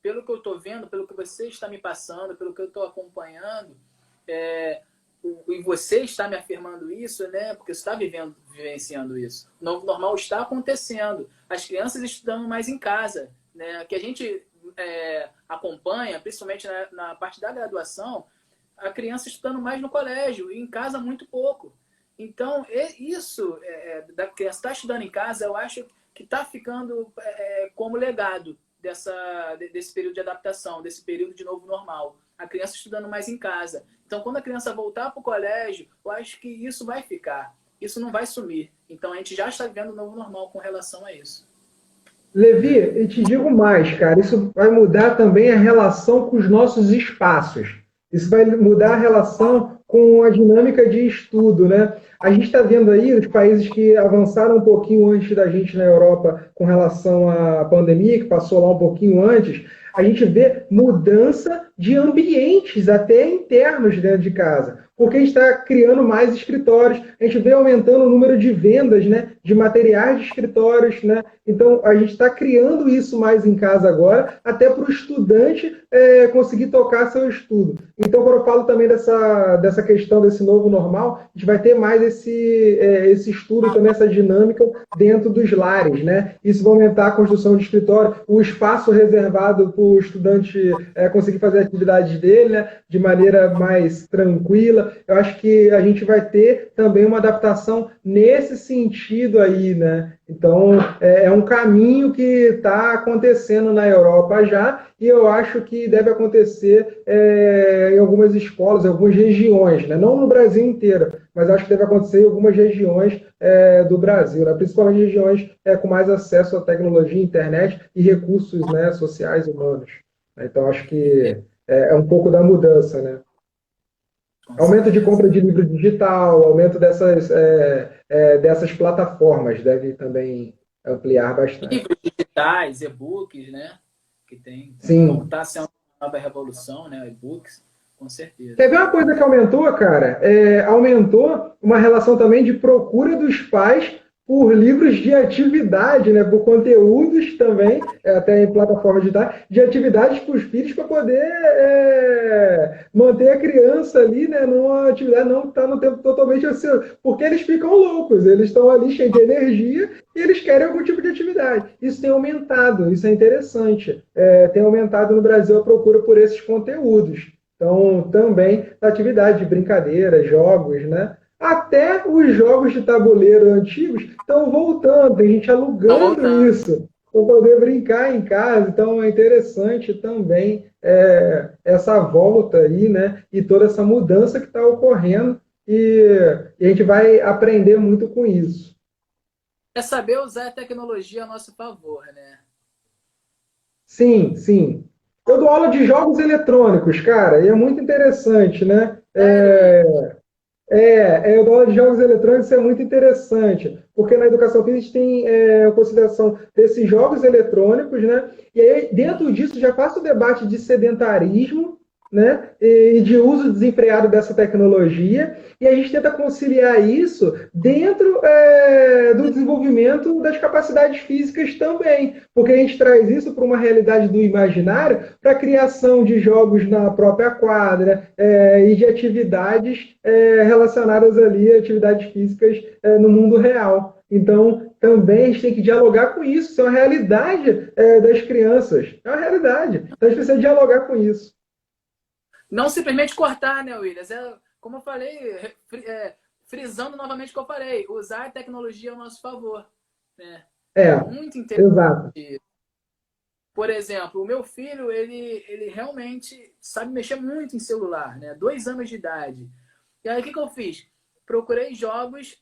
pelo que eu estou vendo, pelo que você está me passando, pelo que eu estou acompanhando, e você está me afirmando isso, né? Porque você está vivenciando isso. O novo normal está acontecendo. As crianças estudando mais em casa, né? Que a gente acompanha, principalmente na parte da graduação, a criança estudando mais no colégio e em casa muito pouco. Então, isso da criança estar estudando em casa, eu acho que está ficando como legado desse período de adaptação, desse período de novo normal. A criança estudando mais em casa. Então, quando a criança voltar para o colégio, eu acho que isso vai ficar. Isso não vai sumir. Então, a gente já está vivendo o novo normal com relação a isso. Levi, eu te digo mais, cara, isso vai mudar também a relação com os nossos espaços. Isso vai mudar a relação com a dinâmica de estudo, né? A gente está vendo aí os países que avançaram um pouquinho antes da gente na Europa com relação à pandemia, que passou lá um pouquinho antes, a gente vê mudança de ambientes, até internos dentro de casa, porque a gente está criando mais escritórios, a gente vê aumentando o número de vendas, né, de materiais de escritórios, né? Então a gente está criando isso mais em casa agora, até para o estudante conseguir tocar seu estudo. Então, quando eu falo também dessa questão desse novo normal, a gente vai ter mais esse estudo também, essa dinâmica dentro dos lares, né? Isso vai aumentar a construção de escritório, o espaço reservado para o estudante conseguir fazer as atividades dele, né, de maneira mais tranquila. Eu acho que a gente vai ter também uma adaptação nesse sentido aí, né? Então, é um caminho que está acontecendo na Europa já, e eu acho que deve acontecer em algumas escolas, em algumas regiões, né? Não no Brasil inteiro, mas acho que deve acontecer em algumas regiões do Brasil, né? Principalmente regiões com mais acesso à tecnologia, internet e recursos, né, sociais e humanos. Então, acho que é um pouco da mudança, né? Aumento de compra de livro digital, aumento dessas plataformas deve também ampliar bastante. Livros digitais, e-books, né? Que tem, como Sim. está sendo uma nova revolução, né? E-books, com certeza. Quer ver uma coisa que aumentou, cara? Aumentou uma relação também de procura dos pais por livros de atividade, né? Por conteúdos também, até em plataformas digitais, de atividades para os filhos para poder manter a criança ali, né? Numa atividade não está no tempo totalmente ocioso, porque eles ficam loucos, eles estão ali cheios de energia e eles querem algum tipo de atividade. Isso tem aumentado, isso é interessante. Tem aumentado no Brasil a procura por esses conteúdos. Então, também atividade de brincadeira, jogos, né? Até os jogos de tabuleiro antigos estão voltando, tem gente Estão alugando voltando. isso para poder brincar em casa. Então, é interessante também essa volta aí, né? E toda essa mudança que está ocorrendo e a gente vai aprender muito com isso. É saber usar a tecnologia a nosso favor, né? Sim, sim. Eu dou aula de jogos eletrônicos, cara, e é muito interessante, né? Sério isso? Eu dou aula de jogos eletrônicos, isso é muito interessante, porque na educação física a gente tem a consideração desses jogos eletrônicos, né? E aí, dentro disso, já passa o debate de sedentarismo, né? E de uso desenfreado dessa tecnologia, e a gente tenta conciliar isso dentro do desenvolvimento das capacidades físicas também, porque a gente traz isso para uma realidade do imaginário, para a criação de jogos na própria quadra e de atividades relacionadas ali a atividades físicas no mundo real. Então, também a gente tem que dialogar com isso. Isso é uma realidade das crianças. É uma realidade. Então, a gente precisa dialogar com isso. Não simplesmente cortar, né, Williams? Como eu falei, frisando novamente o que eu falei, usar a tecnologia ao nosso favor, né? É É, muito exato. interessante. Por exemplo, o meu filho, ele realmente sabe mexer muito em celular, né? 2 anos de idade. E aí, o que eu fiz? Procurei jogos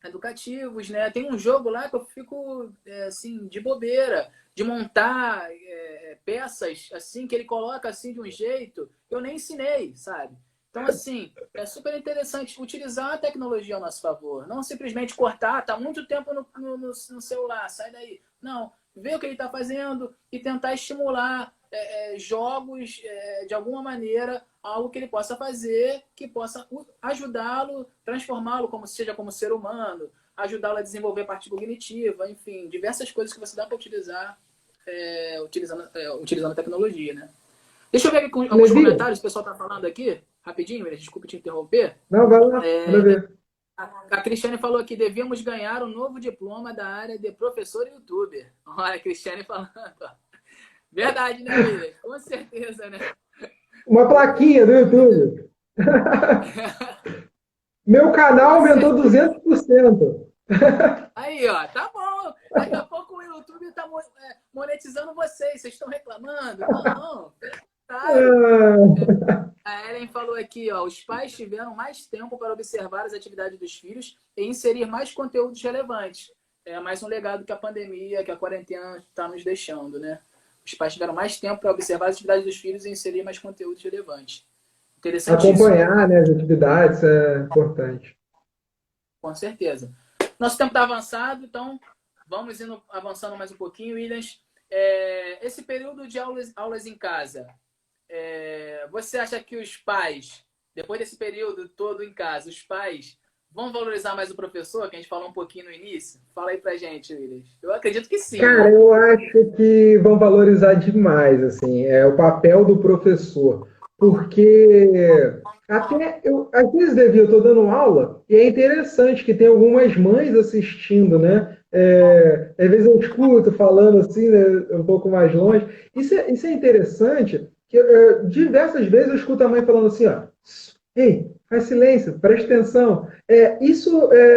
educativos, né? Tem um jogo lá que eu fico, assim, de bobeira, de montar peças, assim, que ele coloca, assim, de um jeito que eu nem ensinei, sabe? Então, assim, é super interessante utilizar a tecnologia ao nosso favor. Não simplesmente cortar, tá muito tempo no celular, sai daí. Não, ver o que ele está fazendo e tentar estimular jogos de alguma maneira, algo que ele possa fazer, que possa ajudá-lo, transformá-lo seja como ser humano, ajudá-lo a desenvolver parte cognitiva, enfim, diversas coisas que você dá para utilizar utilizando a tecnologia, né? Deixa eu ver aqui alguns Levi? comentários que o pessoal está falando aqui, rapidinho, desculpe te interromper. Não, vai lá, manda ver. A Cristiane falou aqui, devíamos ganhar um novo diploma da área de professor e youtuber. Olha a Cristiane falando. Verdade, né, William? Com certeza, né? Uma plaquinha do YouTube. Meu canal Com aumentou certeza. 200%. Aí, ó, tá bom. Daqui a pouco o YouTube tá monetizando vocês estão reclamando? Não, claro. A Ellen falou aqui, ó, os pais tiveram mais tempo para observar as atividades dos filhos e inserir mais conteúdos relevantes. É mais um legado que a pandemia, que a quarentena está nos deixando, né? Os pais tiveram mais tempo para observar as atividades dos filhos e inserir mais conteúdos relevantes. Interessantíssimo. Acompanhar, né, as atividades é importante. Com certeza. Nosso tempo está avançado, então vamos indo avançando mais um pouquinho, Williams. Esse período de aulas em casa, você acha que os pais, depois desse período todo em casa, os pais vão valorizar mais o professor, que a gente falou um pouquinho no início? Fala aí pra gente, Williams. Eu acredito que sim, Cara, né? eu acho que vão valorizar demais, assim, o papel do professor, porque até eu, às vezes, Devi, eu estou dando aula e é interessante que tem algumas mães assistindo, né? Às vezes eu escuto falando assim, né, um pouco mais longe. Isso é interessante, que diversas vezes eu escuto a mãe falando assim, ó, ei, faz silêncio, preste atenção.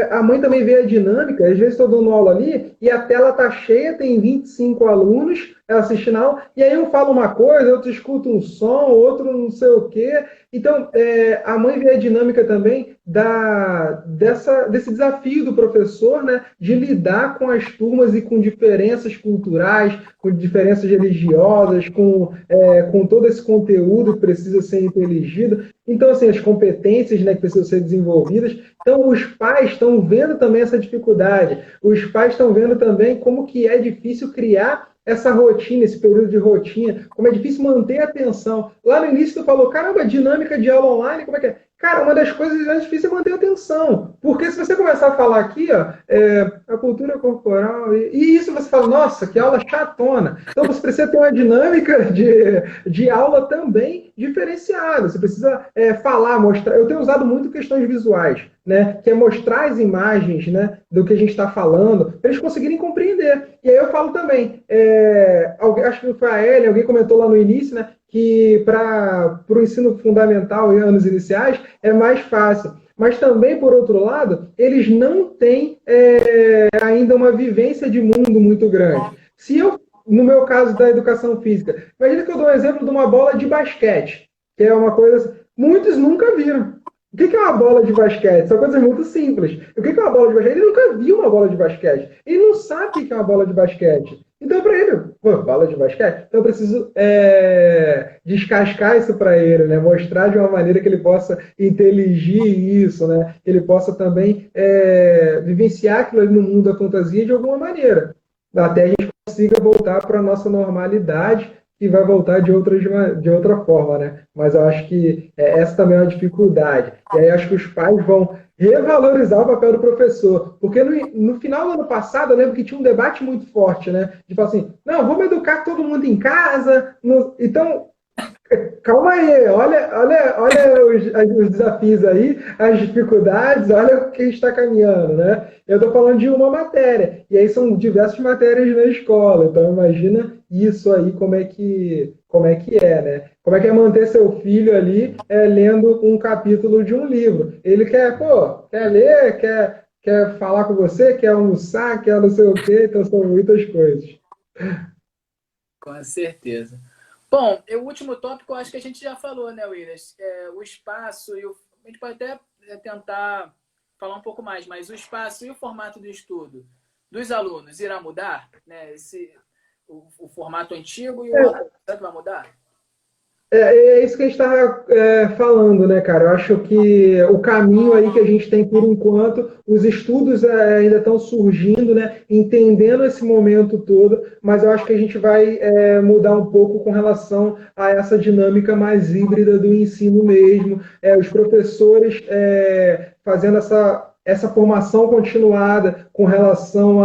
A mãe também vê a dinâmica, às vezes estou dando aula ali e a tela está cheia, tem 25 alunos assistindo aula, e aí eu falo uma coisa, outro escuta um som, outro não sei o quê. Então, a mãe vê a dinâmica também desse desafio do professor, né, de lidar com as turmas e com diferenças culturais, com diferenças religiosas, com todo esse conteúdo que precisa ser inteligido. Então, assim, as competências, né, que precisam ser desenvolvidas. Então, os pais estão vendo também essa dificuldade. Os pais estão vendo também como que é difícil criar essa rotina, esse período de rotina, como é difícil manter a atenção. Lá no início tu falou, caramba, dinâmica de aula online, como é que é? Cara, uma das coisas mais difíceis é manter a atenção. Porque se você começar a falar aqui, ó, a cultura corporal, e isso você fala, nossa, que aula chatona. Então você precisa ter uma dinâmica de aula também diferenciada. Você precisa falar, mostrar. Eu tenho usado muito questões visuais, né? Que é mostrar as imagens, né, do que a gente está falando, para eles conseguirem compreender. E aí eu falo também, acho que foi a Ellen, alguém comentou lá no início, né, que para o ensino fundamental e anos iniciais é mais fácil. Mas também, por outro lado, eles não têm ainda uma vivência de mundo muito grande. Se eu, no meu caso da educação física, imagina que eu dou um exemplo de uma bola de basquete, que é uma coisa que muitos nunca viram. O que é uma bola de basquete? São coisas muito simples. O que é uma bola de basquete? Ele nunca viu uma bola de basquete. Ele não sabe o que é uma bola de basquete. Então, para ele, pô, bola de basquete? Então, eu preciso descascar isso para ele, né? Mostrar de uma maneira que ele possa inteligir isso, né? Que ele possa também vivenciar aquilo ali no mundo da fantasia de alguma maneira. Até a gente consiga voltar para a nossa normalidade e vai voltar de outra forma, né? Mas eu acho que essa também é uma dificuldade. E aí acho que os pais vão revalorizar o papel do professor. Porque no final do ano passado, eu lembro que tinha um debate muito forte, né? De falar assim, não, vamos educar todo mundo em casa. Então, calma aí, olha os desafios aí, as dificuldades, olha o que a gente está caminhando, né? Eu estou falando de uma matéria, e aí são diversas matérias na escola, então imagina isso aí, como é que é, né? Como é que é manter seu filho ali lendo um capítulo de um livro? Ele quer ler, quer falar com você, quer almoçar, quer não sei o quê, então são muitas coisas. Com certeza. Bom, o último tópico eu acho que a gente já falou, né, Williams? O espaço a gente pode até tentar falar um pouco mais, mas o espaço e o formato do estudo dos alunos irá mudar, né? O formato antigo e o atual, será que vai mudar? É isso que a gente estava falando, né, cara? Eu acho que o caminho aí que a gente tem por enquanto, os estudos ainda estão surgindo, né, entendendo esse momento todo, mas eu acho que a gente vai mudar um pouco com relação a essa dinâmica mais híbrida do ensino mesmo. Os professores fazendo essa formação continuada com relação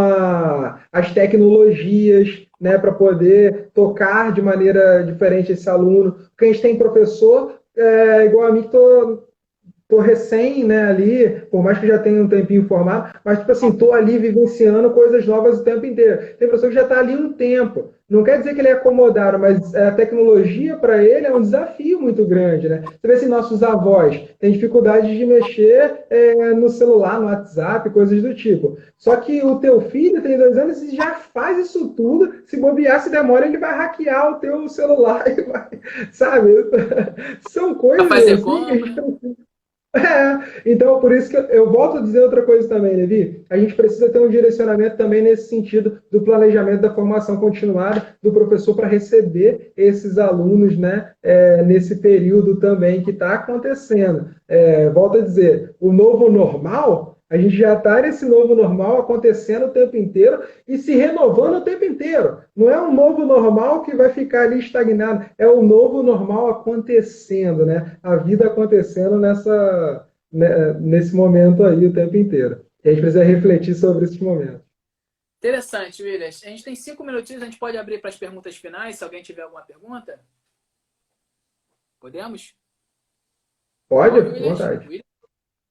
às tecnologias, né, para poder tocar de maneira diferente esse aluno. Porque a gente tem professor, igual a mim, que tô recém, né, ali, por mais que já tenha um tempinho formado, mas, tipo assim, tô ali vivenciando coisas novas o tempo inteiro. Tem professor que já está ali um tempo. Não quer dizer que ele é acomodado, mas a tecnologia para ele é um desafio muito grande, né? Você vê assim, nossos avós têm dificuldade de mexer no celular, no WhatsApp, coisas do tipo. Só que o teu filho tem 2 anos e já faz isso tudo. Se bobear, se demora, ele vai hackear o teu celular e vai, sabe? São Para coisas fazer assim que a gente compra? precisa. Então, por isso que eu volto a dizer outra coisa também, Levi. A gente precisa ter um direcionamento também nesse sentido do planejamento da formação continuada do professor para receber esses alunos, né, nesse período também que está acontecendo. Volto a dizer, o novo normal, a gente já está nesse novo normal acontecendo o tempo inteiro e se renovando o tempo inteiro. Não é um novo normal que vai ficar ali estagnado, é o novo normal acontecendo, né? A vida acontecendo nesse momento aí o tempo inteiro. E a gente precisa refletir sobre esses momentos. Interessante, Williams. A gente tem 5 minutinhos, a gente pode abrir para as perguntas finais, se alguém tiver alguma pergunta. Podemos? Me Pode? ouve, À Williams? vontade.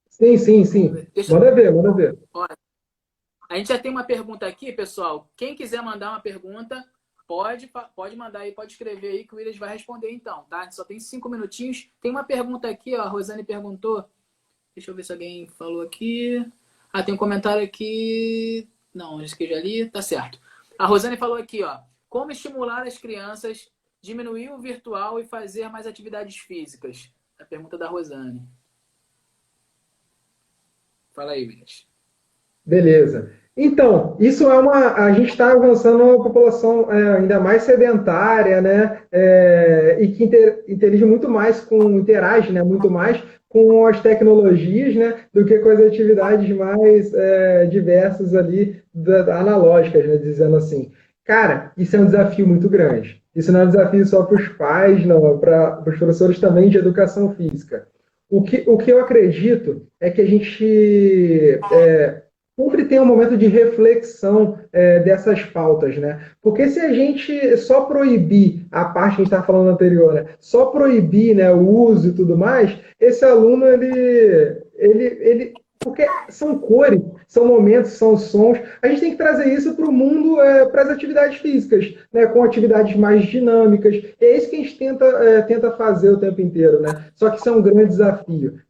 Sim, sim, Vamos sim. ver. Deixa Manda ver, manda ver. Olha, a gente já tem uma pergunta aqui, pessoal. Quem quiser mandar uma pergunta, pode mandar aí, pode escrever aí que o Williams vai responder então, tá? A gente só tem 5 minutinhos. Tem uma pergunta aqui, ó. A Rosane perguntou. Deixa eu ver se alguém falou aqui. Ah, tem um comentário aqui. Não, acho que eu já li. Tá certo. A Rosane falou aqui, ó. Como estimular as crianças, diminuir o virtual e fazer mais atividades físicas? A pergunta da Rosane. Fala aí, Williams. Beleza. Então, isso é uma. A gente está avançando uma população ainda mais sedentária, né? E que interage muito mais interage, né? Muito mais com as tecnologias, né? Do que com as atividades mais diversas ali, analógicas, né? Dizendo assim. Cara, isso é um desafio muito grande. Isso não é um desafio só para os pais, não, para os professores também de educação física. O que eu acredito é que a gente sempre tem um momento de reflexão dessas pautas, né? Porque se a gente só proibir a parte que a gente estava falando anterior, né? Só proibir, né, o uso e tudo mais, esse aluno, porque são cores, são momentos, são sons. A gente tem que trazer isso para o mundo, para as atividades físicas, né? Com atividades mais dinâmicas. E é isso que a gente tenta fazer o tempo inteiro, né? Só que isso é um grande desafio.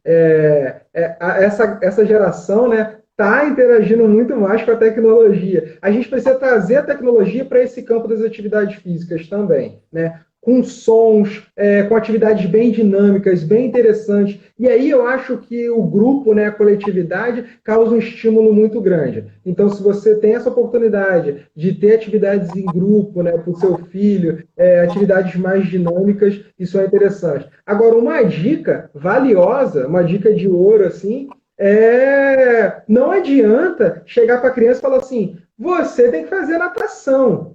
Essa geração, né? Está interagindo muito mais com a tecnologia. A gente precisa trazer a tecnologia para esse campo das atividades físicas também, né? Com sons, com atividades bem dinâmicas, bem interessantes. E aí eu acho que o grupo, né, a coletividade, causa um estímulo muito grande. Então, se você tem essa oportunidade de ter atividades em grupo, né, para o seu filho, atividades mais dinâmicas, isso é interessante. Agora, uma dica valiosa, uma dica de ouro, assim, não adianta chegar para a criança e falar assim: você tem que fazer natação.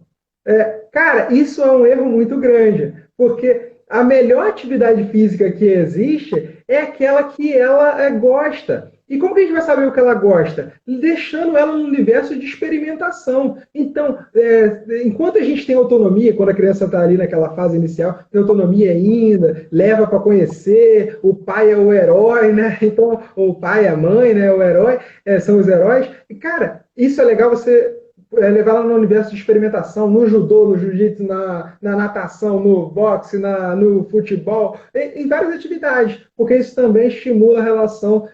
Cara, isso é um erro muito grande, porque a melhor atividade física que existe é aquela que ela gosta. E como que a gente vai saber o que ela gosta? Deixando ela no universo de experimentação. Então, enquanto a gente tem autonomia, quando a criança está ali naquela fase inicial, tem autonomia ainda, leva para conhecer, o pai é o herói, né? Então, o pai e a mãe, né? O herói, são os heróis. E, cara, isso é legal você levar ela no universo de experimentação, no judô, no jiu-jitsu, na natação, no boxe, no futebol, em várias atividades, porque isso também estimula a relação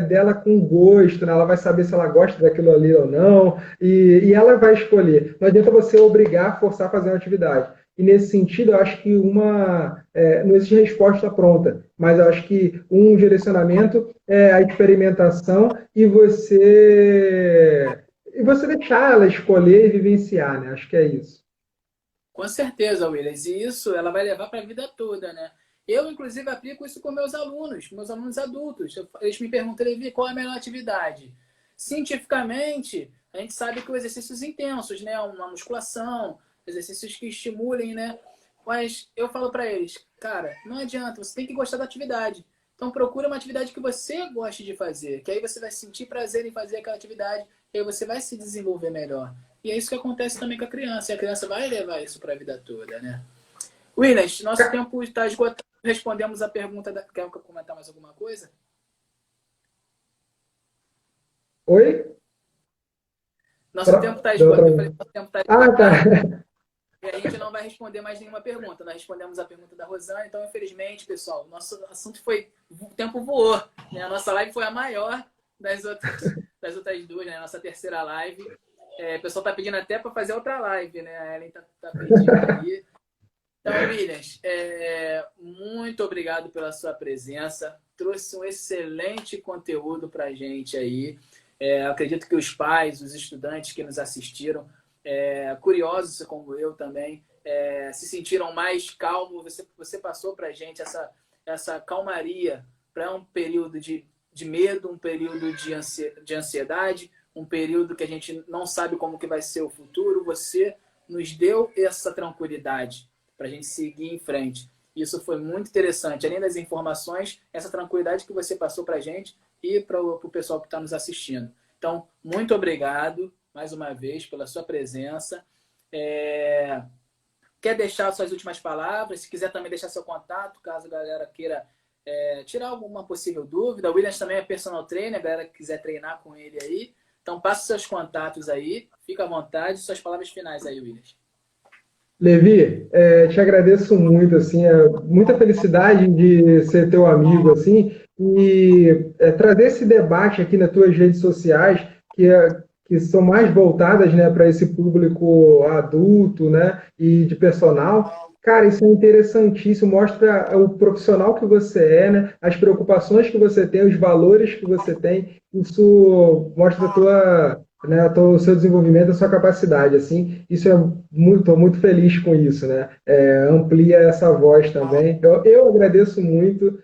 dela com o gosto, né? Ela vai saber se ela gosta daquilo ali ou não, e ela vai escolher. Não adianta você obrigar, forçar a fazer uma atividade. E nesse sentido, eu acho que não existe resposta pronta, mas eu acho que um direcionamento é a experimentação e você deixar ela escolher e vivenciar, né? Acho que é isso. Com certeza, Williams. E isso ela vai levar para a vida toda, né? Eu, inclusive, aplico isso com meus alunos adultos. Eles me perguntam, Levi, qual é a melhor atividade? Cientificamente, a gente sabe que os exercícios intensos, né? Uma musculação, exercícios que estimulem, né? Mas eu falo para eles, cara, não adianta, você tem que gostar da atividade. Então procura uma atividade que você goste de fazer, que aí você vai sentir prazer em fazer aquela atividade, e aí você vai se desenvolver melhor. E é isso que acontece também com a criança. E a criança vai levar isso para a vida toda, né? Williams, nosso tempo está esgotado. Respondemos a pergunta. Quer comentar mais alguma coisa? Oi? Nosso tempo está Deu esgotado. Eu outra... falei, nosso tempo está Ah, tá. esgotado. E a gente não vai responder mais nenhuma pergunta. Nós respondemos a pergunta da Rosane. Então, infelizmente, pessoal, nosso assunto foi... O tempo voou. Né? A nossa live foi a maior das outras duas, né? A nossa terceira live. O pessoal está pedindo até para fazer outra live, né? A Ellen está pedindo aí. Então, Williams, muito obrigado pela sua presença. Trouxe um excelente conteúdo para a gente aí. Acredito que os pais, os estudantes que nos assistiram, curiosos como eu também, se sentiram mais calmos. Você passou para a gente essa calmaria para um período de medo, um período de ansiedade, um período que a gente não sabe como que vai ser o futuro. Você nos deu essa tranquilidade para a gente seguir em frente. Isso foi muito interessante. Além das informações, essa tranquilidade que você passou para a gente e para o pessoal que está nos assistindo. Então, muito obrigado mais uma vez pela sua presença. Quer deixar suas últimas palavras? Se quiser também deixar seu contato, caso a galera queira tirar alguma possível dúvida. O Williams também é personal trainer, a galera que quiser treinar com ele aí. Então, passe seus contatos aí. Fica à vontade. Suas palavras finais aí, Williams. Levi, te agradeço muito, assim, muita felicidade de ser teu amigo, assim, e trazer esse debate aqui nas tuas redes sociais, que são mais voltadas, né, para esse público adulto, né, e de personal. Cara, isso é interessantíssimo, mostra o profissional que você é, né, as preocupações que você tem, os valores que você tem, isso mostra né, o seu desenvolvimento, a sua capacidade, assim, isso é estou muito feliz com isso, né? Amplia essa voz também. Eu agradeço muito,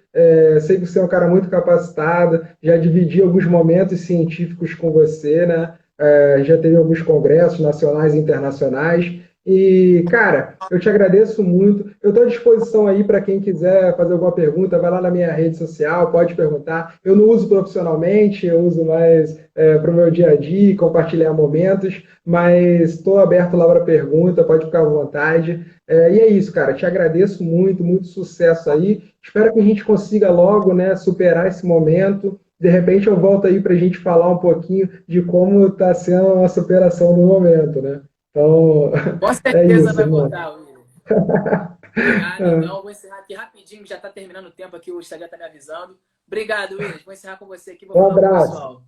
sei que você é um cara muito capacitado, já dividi alguns momentos científicos com você, né? Já teve alguns congressos nacionais e internacionais. E, cara, eu te agradeço muito. Eu estou à disposição aí para quem quiser fazer alguma pergunta, vai lá na minha rede social, pode perguntar. Eu não uso profissionalmente, eu uso mais para o meu dia a dia, compartilhar momentos, mas estou aberto lá para pergunta, pode ficar à vontade. E é isso, cara. Te agradeço muito, muito sucesso aí. Espero que a gente consiga logo, né, superar esse momento. De repente eu volto aí para a gente falar um pouquinho de como está sendo a superação no momento, né? Então, Com é certeza isso, vai irmão. voltar, Williams. Obrigado, então. Vou encerrar aqui rapidinho, já está terminando o tempo aqui, o Instagram está me avisando. Obrigado, Williams. Vou encerrar com você aqui, vou Um falar com o abraço. pessoal.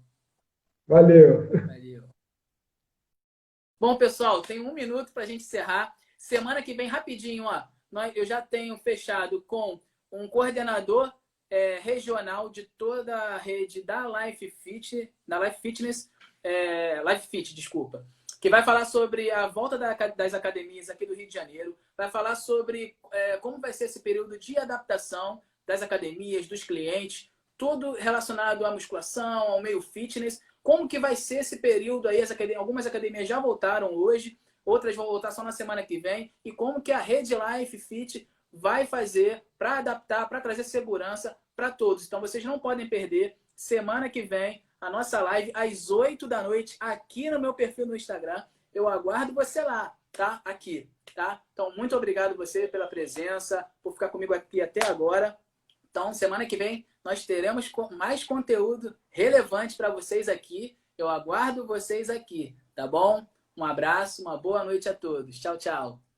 Valeu. Valeu. Bom, pessoal, tem 1 minuto para a gente encerrar. Semana que vem, rapidinho, ó, eu já tenho fechado com um coordenador regional de toda a rede da Life Fitness, Life Fit, desculpa, que vai falar sobre a volta das academias aqui do Rio de Janeiro, vai falar sobre como vai ser esse período de adaptação das academias, dos clientes, tudo relacionado à musculação, ao meio fitness, como que vai ser esse período aí, algumas academias já voltaram hoje, outras vão voltar só na semana que vem, e como que a rede Life Fit vai fazer para adaptar, para trazer segurança para todos. Então vocês não podem perder, semana que vem, a nossa live às 8 da noite, aqui no meu perfil no Instagram. Eu aguardo você lá, tá? Aqui, tá? Então, muito obrigado você pela presença, por ficar comigo aqui até agora. Então, semana que vem, nós teremos mais conteúdo relevante para vocês aqui. Eu aguardo vocês aqui, tá bom? Um abraço, uma boa noite a todos. Tchau, tchau.